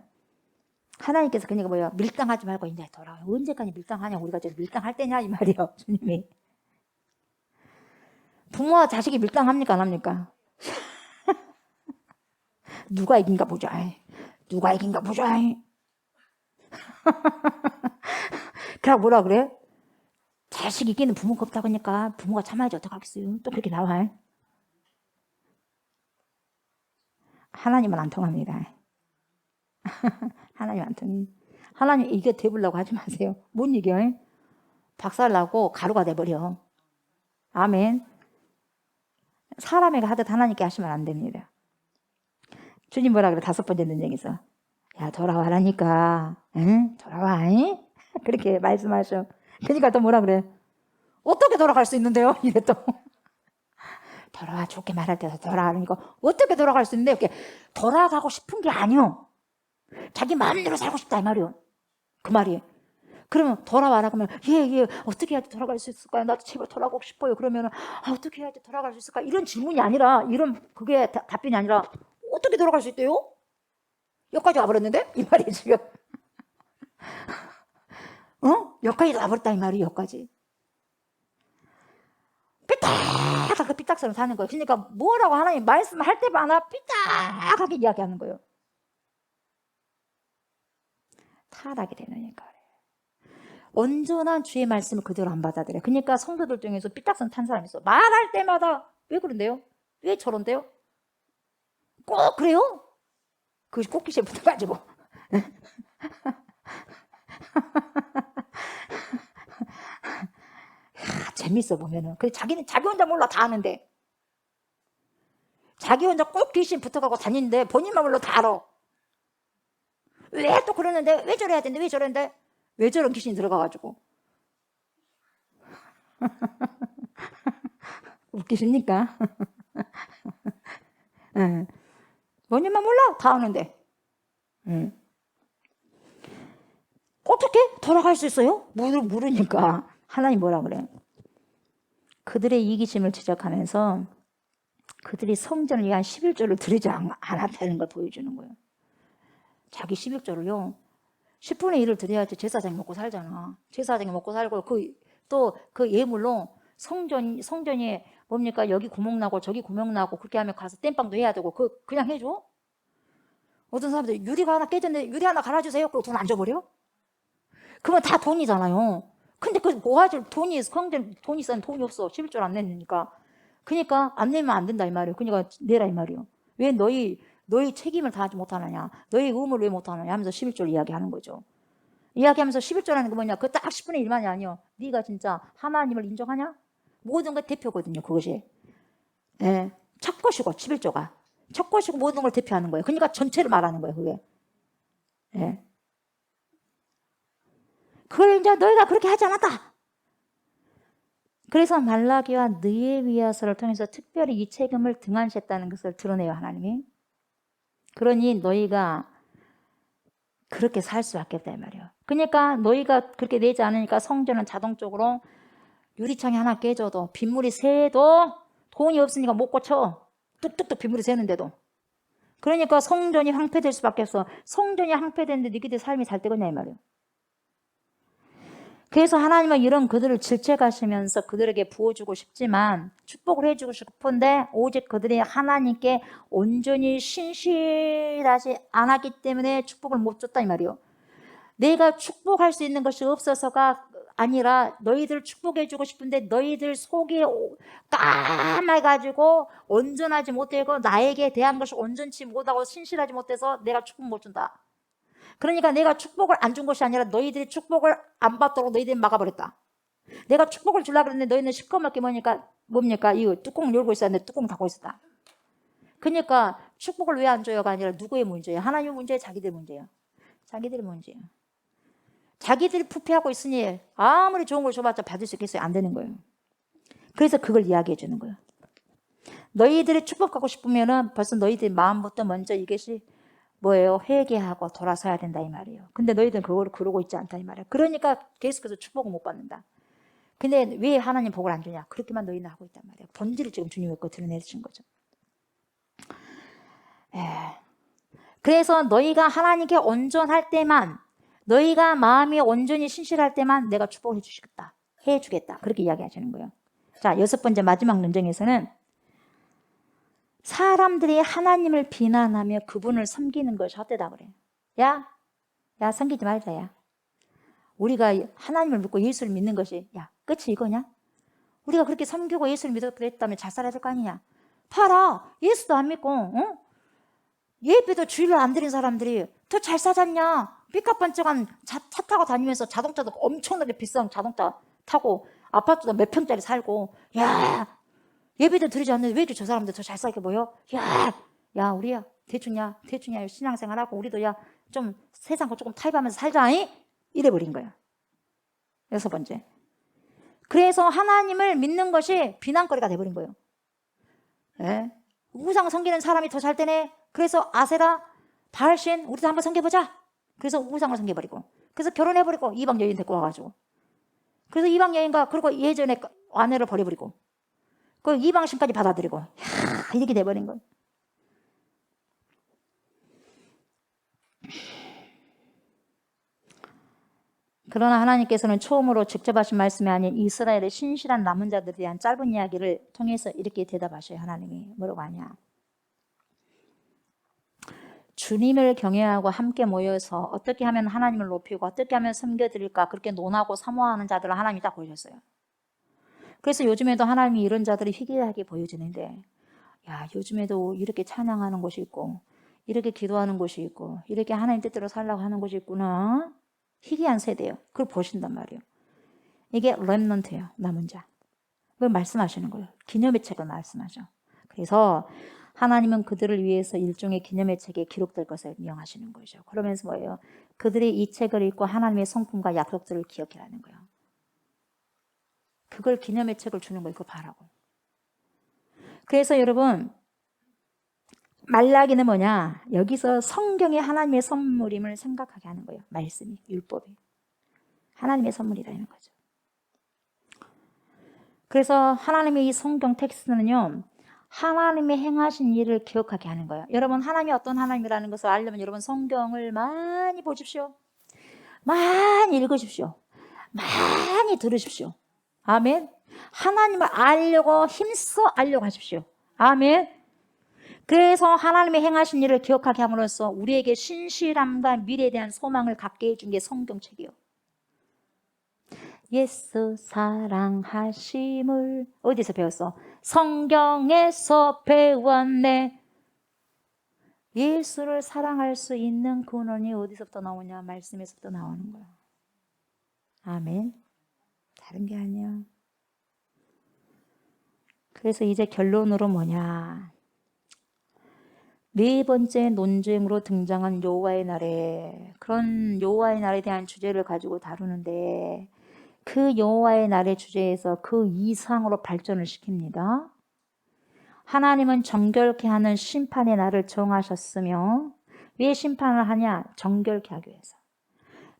하나님께서 그러니까 뭐예요? 밀당하지 말고 이제 돌아와. 언제까지 밀당하냐? 우리가 지금 밀당할 때냐? 이 말이에요. 주님이. 부모와 자식이 밀당합니까? 안 합니까? 누가 이긴가 보자. 누가 이긴가 보자. 그래 뭐라 그래? 자식 이기는 부모가 없다고 하니까 부모가 참아야지 어떡하겠어요. 또 그렇게 나와. 하나님은 안 통합니다. 하나님 안 통해. 하나님 이겨 대보려고 하지 마세요. 못 이겨. 박살나고 가루가 돼버려. 아멘. 사람에게 하듯 하나님께 하시면 안 됩니다. 주님 뭐라 그래? 다섯 번째 논쟁에서 야 돌아와라니까. 응? 돌아와. 응? 그렇게 말씀하셔. 그러니까 또 뭐라 그래? 어떻게 돌아갈 수 있는데요? 이래 또. 돌아와 좋게 말할 때서 돌아가니까 어떻게 돌아갈 수 있는데 이렇게 돌아가고 싶은 게 아니오. 자기 마음대로 살고 싶다 이 말이오. 그 말이. 그러면 돌아와라. 그러면 예, 어떻게 해야지 돌아갈 수 있을까요? 나도 제발 돌아가고 싶어요. 그러면은 어떻게 해야지 돌아갈 수 있을까? 이런 질문이 아니라, 그게 답변이 아니라, 어떻게 돌아갈 수 있대요? 여기까지 와버렸는데? 이 말이 지금. 여기까지 와버렸다 이 말이. 여기까지. 삐딱하게 삐딱처럼 사는 거예요. 그러니까 뭐라고 하나님 말씀할 때마다 삐딱하게 이야기하는 거예요. 타락이 되니까. 온전한 주의 말씀을 그대로 안 받아들여요. 그러니까 성도들 중에서 삐딱선 탄 사람이 있어. 말할 때마다 왜 그런데요? 왜 저런데요? 꼭 그래요? 그것이 꼭기시에 붙어가지고. 재밌어 보면은. 그래 자기 혼자 몰라 다 아는데. 자기 혼자 꼭 귀신 붙어가고 다니는데 본인만 몰라 다 알아. 왜 또 그러는데? 왜 저래야 되는데? 왜 저랬는데? 왜 저런 귀신이 들어가가지고. 웃기십니까? 응. 본인만 몰라 다 아는데. 응. 어떻게 돌아갈 수 있어요? 모르니까. 하나님 뭐라 그래? 그들의 이기심을 지적하면서 그들이 성전을 위한 11조를 드리지 않았다는 걸 보여주는 거예요. 자기 11조를요. 10분의 1을 드려야지 제사장이 먹고 살잖아. 제사장이 먹고 살고 또 그 예물로 성전이 뭡니까? 여기 구멍 나고 저기 구멍 나고 그렇게 하면 가서 땜빵도 해야 되고 그냥 해줘? 어떤 사람들이 유리가 하나 깨졌는데 유리 하나 갈아주세요. 그리고 돈 안 줘버려? 그러면 다 돈이잖아요. 근데 그 뭐하지? 돈이 있으면 돈이 없어. 11조를 안 내니까. 그러니까 안 내면 안 된다 이 말이에요. 그러니까 내라 이 말이에요. 왜 너희 책임을 다하지 못하느냐, 너희 의무를 왜 못하느냐 하면서 11조를 이야기하는 거죠. 이야기하면서 11조라는 게 뭐냐, 그 딱 10분의 1만이 아니요. 네가 진짜 하나님을 인정하냐? 모든 것 대표거든요. 그것이. 예. 첫 것이고 11조가. 첫 것이고 모든 걸 대표하는 거예요. 그러니까 전체를 말하는 거예요. 그게. 예. 그걸 이제 너희가 그렇게 하지 않았다. 그래서 말라기와 느헤미야서를 통해서 특별히 이 책임을 등한시했다는 것을 드러내요. 하나님이. 그러니 너희가 그렇게 살 수밖에 없다 이 말이에요. 그러니까 너희가 그렇게 내지 않으니까 성전은 자동적으로 유리창이 하나 깨져도 빗물이 새도 돈이 없으니까 못 고쳐. 뚝뚝뚝 빗물이 새는데도. 그러니까 성전이 황폐될 수밖에 없어. 성전이 황폐되는데 너희들 삶이 잘 되겠냐 이 말이에요. 그래서 하나님은 이런 그들을 질책하시면서 그들에게 부어주고 싶지만 축복을 해주고 싶은데 오직 그들이 하나님께 온전히 신실하지 않았기 때문에 축복을 못 줬다 이 말이에요. 내가 축복할 수 있는 것이 없어서가 아니라 너희들 축복해주고 싶은데 너희들 속이 까매가지고 온전하지 못하고 나에게 대한 것이 온전치 못하고 신실하지 못해서 내가 축복 못 준다. 그러니까 내가 축복을 안 준 것이 아니라 너희들이 축복을 안 받도록 너희들이 막아버렸다. 내가 축복을 주려고 그랬는데 너희는 시커멓게 뭡니까? 이거 뚜껑을 열고 있었는데 뚜껑 닫고 있었다. 그러니까 축복을 왜 안 줘요가 아니라 누구의 문제예요? 하나님의 문제예요? 자기들 문제예요? 자기들의 문제예요. 자기들이 부패하고 있으니 아무리 좋은 걸 줘봤자 받을 수 있겠어요? 안 되는 거예요. 그래서 그걸 이야기해 주는 거예요. 너희들이 축복하고 싶으면은 벌써 너희들 마음부터 먼저 이것이 뭐예요? 회개하고 돌아서야 된다 이 말이에요. 근데 너희들은 그걸 그러고 있지 않다 이 말이에요. 그러니까 계속해서 축복을 못 받는다. 근데 왜 하나님 복을 안 주냐? 그렇게만 너희는 하고 있단 말이에요. 본질을 지금 주님의 거 드러내신 거죠. 그래서 너희가 하나님께 온전할 때만, 너희가 마음이 온전히 신실할 때만 내가 축복을 해주겠다. 그렇게 이야기하시는 거예요. 자, 6번째 마지막 논쟁에서는 사람들이 하나님을 비난하며 그분을 섬기는 것이 헛되다 그래요. 야 섬기지 말자. 야, 우리가 하나님을 믿고 예수를 믿는 것이 끝이 이거냐? 우리가 그렇게 섬기고 예수를 믿었다면 잘 살아야 될 거 아니냐? 봐라, 예수도 안 믿고 예배도 주일날 안 드린 사람들이 더 잘 사잖냐? 삐까뻔쩍한 차 타고 다니면서 자동차도 엄청나게 비싼 자동차 타고 아파트도 몇 평짜리 살고 예배도 드리지 않는데 왜 저 사람들 더 잘 살게 보여? 우리야 대충 신앙생활하고 우리도 좀 세상 거 조금 타협하면서 살자. 이래버린 거야. 6번째. 그래서 하나님을 믿는 것이 비난거리가 돼버린 거예요. 우상 섬기는 사람이 더 잘 되네. 그래서 아세라, 바알신 우리도 한번 섬겨보자. 그래서 우상을 섬겨버리고. 그래서 결혼해버리고 이방 여인 데리고 와가지고. 그래서 이방 여인과 그리고 예전에 아내를 버려버리고 그 이방신까지 받아들이고 이렇게 돼버린 거예요. 그러나 하나님께서는 처음으로 직접 하신 말씀이 아닌 이스라엘의 신실한 남은 자들에 대한 짧은 이야기를 통해서 이렇게 대답하셔요. 하나님이 뭐라고 하냐. 주님을 경외하고 함께 모여서 어떻게 하면 하나님을 높이고 어떻게 하면 섬겨드릴까 그렇게 논하고 사모하는 자들을 하나님이 딱 보여줬어요. 그래서 요즘에도 하나님이 이런 자들이 희귀하게 보여지는데, 야, 요즘에도 이렇게 찬양하는 곳이 있고 이렇게 기도하는 곳이 있고 이렇게 하나님 뜻대로 살라고 하는 곳이 있구나. 희귀한 세대예요. 그걸 보신단 말이에요. 이게 렘넌트예요. 남은 자. 그걸 말씀하시는 거예요. 기념의 책을 말씀하죠. 그래서 하나님은 그들을 위해서 일종의 기념의 책에 기록될 것을 명하시는 거죠. 그러면서 뭐예요? 그들이 이 책을 읽고 하나님의 성품과 약속들을 기억해라는 거예요. 그걸 기념의 책을 주는 거예요. 그거 봐라고. 그래서 여러분, 말라기는 뭐냐? 여기서 성경이 하나님의 선물임을 생각하게 하는 거예요. 말씀이, 율법이. 하나님의 선물이라는 거죠. 그래서 하나님의 이 성경 텍스트는요, 하나님의 행하신 일을 기억하게 하는 거예요. 여러분, 하나님이 어떤 하나님이라는 것을 알려면 여러분 성경을 많이 보십시오. 많이 읽으십시오. 많이 들으십시오. 아멘. 하나님을 알려고 힘써 알려고 하십시오. 아멘. 그래서 하나님의 행하신 일을 기억하게 함으로써 우리에게 신실함과 미래에 대한 소망을 갖게 해준 게 성경책이에요. 예수 사랑하심을 어디서 배웠어? 성경에서 배웠네. 예수를 사랑할 수 있는 근원이 어디서부터 나오냐? 말씀에서부터 나오는 거야. 아멘. 다른 게 아니야. 그래서 이제 결론으로 뭐냐? 네 번째 논쟁으로 등장한 여호와의 날에, 그런 여호와의 날에 대한 주제를 가지고 다루는데 그 여호와의 날의 주제에서 그 이상으로 발전을 시킵니다. 하나님은 정결케 하는 심판의 날을 정하셨으며 왜 심판을 하냐? 정결케 하기 위해서.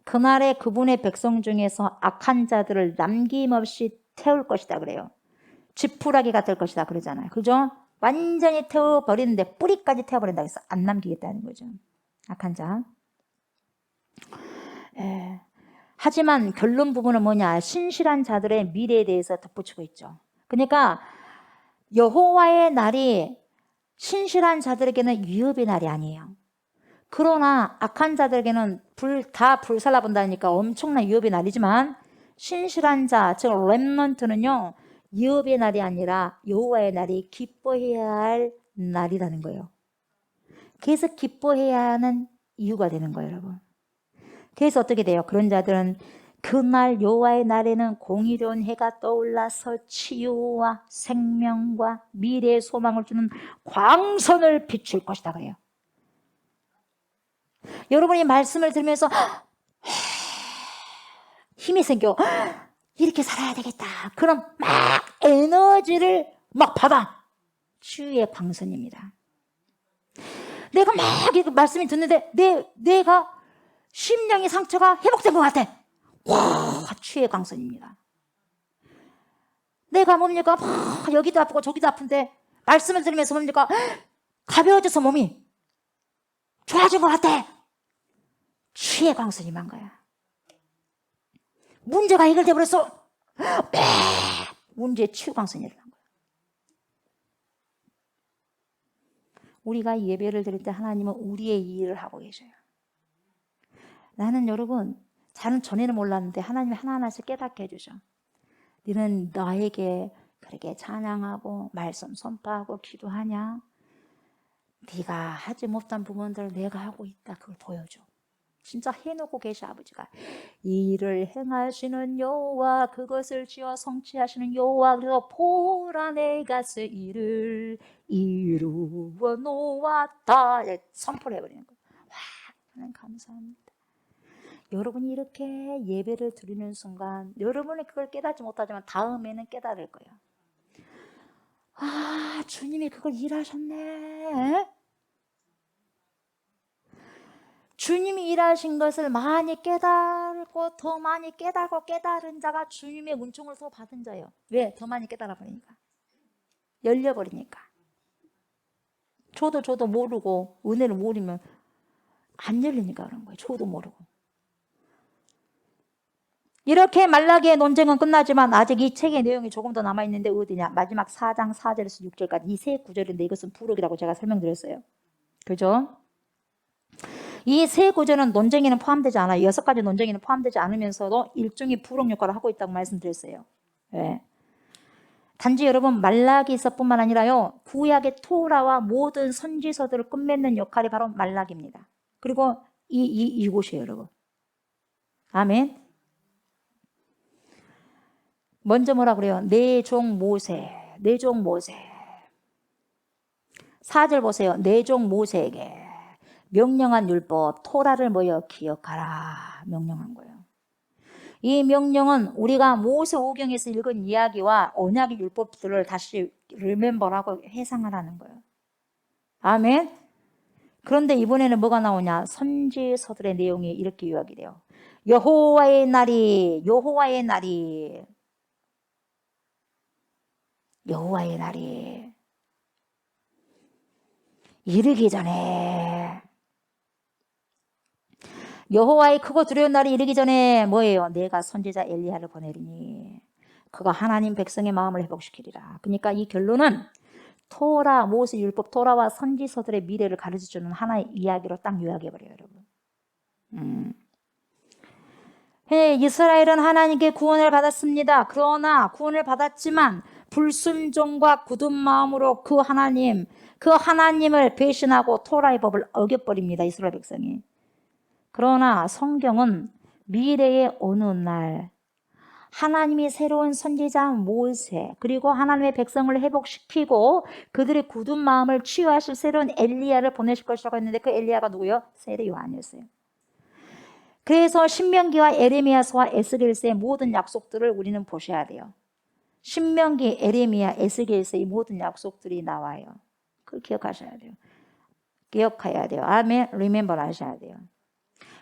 그날에 그분의 백성 중에서 악한 자들을 남김없이 태울 것이다 그래요. 지푸라기가 될 것이다 그러잖아요. 그죠? 완전히 태워버리는데 뿌리까지 태워버린다고 해서 안 남기겠다는 거죠. 악한 자. 하지만 결론 부분은 뭐냐? 신실한 자들의 미래에 대해서 덧붙이고 있죠. 그러니까 여호와의 날이 신실한 자들에게는 위협의 날이 아니에요. 그러나 악한 자들에게는 다 불살라본다니까 엄청난 위협의 날이지만 신실한 자, 즉 렘넌트는요. 위협의 날이 아니라 여호와의 날이 기뻐해야 할 날이라는 거예요. 그래서 기뻐해야 하는 이유가 되는 거예요, 여러분. 그래서 어떻게 돼요? 그런 자들은 그날 여호와의 날에는 공의로운 해가 떠올라서 치유와 생명과 미래의 소망을 주는 광선을 비출 것이다 그래요. 여러분이 말씀을 들으면서 힘이 생겨. 이렇게 살아야 되겠다. 그럼 막 에너지를 막 받아. 치유의 광선입니다. 내가 막 말씀이 듣는데 내가 심령의 상처가 회복된 것 같아. 와, 치유의 광선입니다. 내가 뭡니까? 여기도 아프고 저기도 아픈데 말씀을 들으면서 뭡니까? 가벼워져서 몸이 좋아진 것 같아. 치유의 광선이 임한 거야. 문제가 해결돼 버렸어. 문제의 치유 광선이 일어난 거야. 우리가 예배를 드릴 때 하나님은 우리의 일을 하고 계셔요. 나는 여러분, 저는 전에는 몰랐는데 하나님이 하나하나씩 깨닫게 해주셔. 너는 나에게 그렇게 찬양하고 말씀 선포하고 기도하냐? 네가 하지 못한 부분들을 내가 하고 있다. 그걸 보여줘. 진짜 해놓고 계셔. 아버지가 이 일을 행하시는 여호와, 그것을 지어 성취하시는 여호와, 그래서 보라 내가 새 일을 이루어 놓았다. 선포를 해버리는 거예요. 와, 하나님 감사합니다. 여러분이 이렇게 예배를 드리는 순간 여러분이 그걸 깨닫지 못하지만 다음에는 깨달을 거예요. 아, 주님이 그걸 일하셨네. 주님이 일하신 것을 많이 깨달고 더 많이 깨달고 깨달은 자가 주님의 은총을 더 받은 자예요. 왜? 더 많이 깨달아 버리니까. 열려버리니까. 저도 모르고 은혜를 모르면 안 열리니까 그런 거예요. 저도 모르고. 이렇게 말라기의 논쟁은 끝나지만 아직 이 책의 내용이 조금 더 남아있는데 어디냐? 마지막 4장 4절에서 6절까지 이 세 구절인데 이것은 부록이라고 제가 설명드렸어요. 그죠? 이 세 구절은 논쟁에는 포함되지 않아요. 6가지 논쟁에는 포함되지 않으면서도 일종의 부록 역할을 하고 있다고 말씀드렸어요. 네. 단지 여러분 말라기서뿐만 아니라요. 구약의 토라와 모든 선지서들을 끝맺는 역할이 바로 말라기입니다. 그리고 이곳이에요, 여러분. 아멘. 먼저 뭐라 그래요? 내 종 모세, 내 종 모세. 4절 보세요. 내 종 모세에게 명령한 율법 토라를 뭐여 기억하라 명령한 거예요. 이 명령은 우리가 모세오경에서 읽은 이야기와 언약의 율법들을 다시 리멤버라고 회상하라는 거예요. 아멘. 그런데 이번에는 뭐가 나오냐? 선지서들의 내용이 이렇게 요약이 돼요. 여호와의 날이 이르기 전에 여호와의 크고 두려운 날이 이르기 전에 뭐예요? 내가 선지자 엘리야를 보내리니 그가 하나님 백성의 마음을 회복시키리라. 그러니까 이 결론은 토라, 모세 율법, 토라와 선지서들의 미래를 가르쳐주는 하나의 이야기로 딱 요약해버려요, 여러분. 이스라엘은 하나님께 구원을 받았습니다. 그러나 구원을 받았지만 불순종과 굳은 마음으로 그 하나님을 배신하고 토라의 법을 어겨버립니다. 이스라엘 백성이. 그러나 성경은 미래의 어느 날 하나님이 새로운 선지자 모세 그리고 하나님의 백성을 회복시키고 그들의 굳은 마음을 치유하실 새로운 엘리야를 보내실 것이라고 했는데 그 엘리야가 누구요? 세례 요한이었어요. 그래서 신명기와 에레미야서와 에스겔서의 모든 약속들을 우리는 보셔야 돼요. 신명기, 에레미야, 에스겔서의 모든 약속들이 나와요. 그걸 기억하셔야 돼요. 기억해야 돼요. 아멘. 리멤버 하셔야 돼요.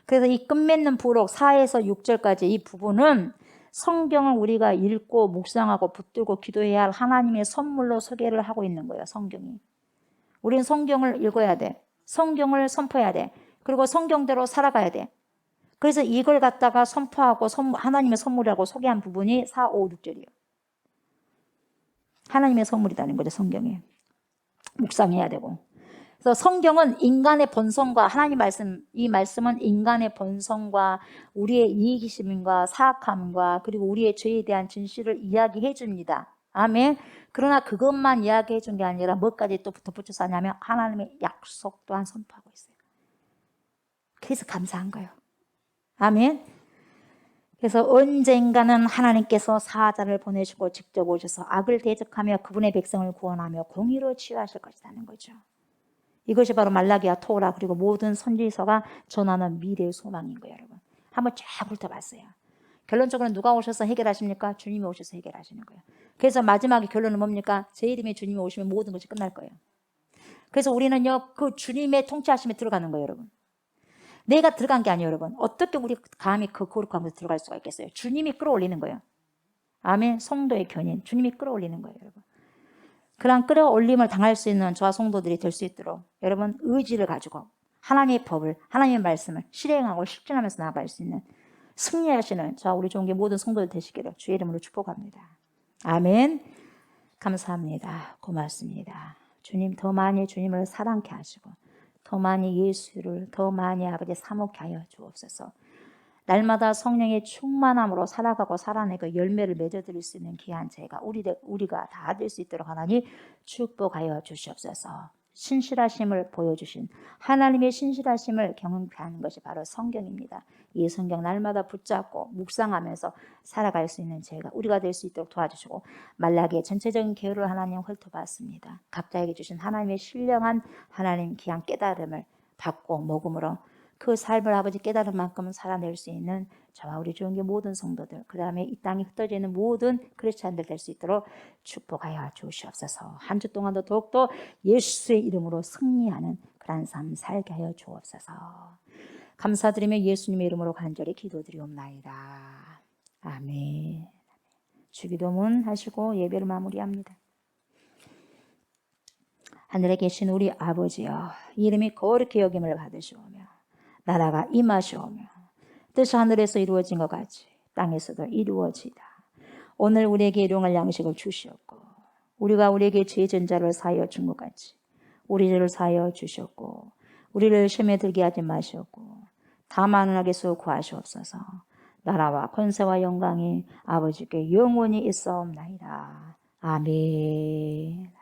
그래서 이 끝맺는 부록 4에서 6절까지 이 부분은 성경을 우리가 읽고 묵상하고 붙들고 기도해야 할 하나님의 선물로 소개를 하고 있는 거예요. 성경이. 우리는 성경을 읽어야 돼. 성경을 선포해야 돼. 그리고 성경대로 살아가야 돼. 그래서 이걸 갖다가 선포하고 하나님의 선물이라고 소개한 부분이 4, 5, 6절이에요. 하나님의 선물이라는 거죠. 성경이. 묵상해야 되고. 그래서 성경은 인간의 본성과 하나님 말씀, 이 말씀은 인간의 본성과 우리의 이기심과 사악함과 그리고 우리의 죄에 대한 진실을 이야기해 줍니다. 아멘. 그러나 그것만 이야기해 준 게 아니라 뭐까지 또 덧붙여서 하냐면 하나님의 약속 또한 선포하고 있어요. 그래서 감사한 거예요. 아멘. 그래서 언젠가는 하나님께서 사자를 보내시고 직접 오셔서 악을 대적하며 그분의 백성을 구원하며 공의로 치유하실 것이라는 거죠. 이것이 바로 말라기와 토라 그리고 모든 선지서가 전하는 미래의 소망인 거예요, 여러분. 한번 쫙 훑어봤어요. 결론적으로 누가 오셔서 해결하십니까? 주님이 오셔서 해결하시는 거예요. 그래서 마지막에 결론은 뭡니까? 제 이름에 주님이 오시면 모든 것이 끝날 거예요. 그래서 우리는요, 그 주님의 통치하심에 들어가는 거예요, 여러분. 내가 들어간 게 아니에요, 여러분. 어떻게 우리 감히 그 거룩한 곳에 들어갈 수가 있겠어요? 주님이 끌어올리는 거예요. 아멘. 성도의 견인. 주님이 끌어올리는 거예요, 여러분. 그런 끌어올림을 당할 수 있는 저와 성도들이 될 수 있도록 여러분 의지를 가지고 하나님의 법을, 하나님의 말씀을 실행하고 실천하면서 나아갈 수 있는 승리하시는 저와 우리 종교 모든 성도들 되시기를 주의 이름으로 축복합니다. 아멘. 감사합니다. 고맙습니다. 주님 더 많이 주님을 사랑케 하시고 더 많이 예수를 더 많이 아버지 사모케 하여 주옵소서. 날마다 성령의 충만함으로 살아가고 살아내고 열매를 맺어드릴 수 있는 귀한 제가 우리가 다 될 수 있도록 하나님 축복하여 주시옵소서. 신실하심을 보여주신 하나님의 신실하심을 경험케 하는 것이 바로 성경입니다. 이 성경 날마다 붙잡고 묵상하면서 살아갈 수 있는 제가 우리가 될 수 있도록 도와주시고 말라기의 전체적인 계율을 하나님 훑어봤습니다. 각자에게 주신 하나님의 신령한 하나님 귀한 깨달음을 받고 먹음으로 그 삶을 아버지 깨달은 만큼은 살아낼 수 있는 저와 우리 주의 모든 성도들 그 다음에 이 땅에 흩어져 있는 모든 크리스찬들 될 수 있도록 축복하여 주시옵소서. 한 주 동안도 더욱더 예수의 이름으로 승리하는 그런 삶 살게 하여 주옵소서. 감사드리며 예수님의 이름으로 간절히 기도드리옵나이다. 아멘. 주기도문 하시고 예배를 마무리합니다. 하늘에 계신 우리 아버지여, 이름이 거룩히 여김을 받으시오며 나라가 임하시오며 뜻이 하늘에서 이루어진 것 같이 땅에서도 이루어지다. 오늘 우리에게 일용할 양식을 주시옵고 우리가 우리에게 죄 진 자를 사하여 준 것 같이 우리 죄를 사하여 주셨고 우리를 시험에 들게 하지 마시옵고 다만 은하게서 구하시옵소서. 나라와 권세와 영광이 아버지께 영원히 있사옵나이다. 아멘.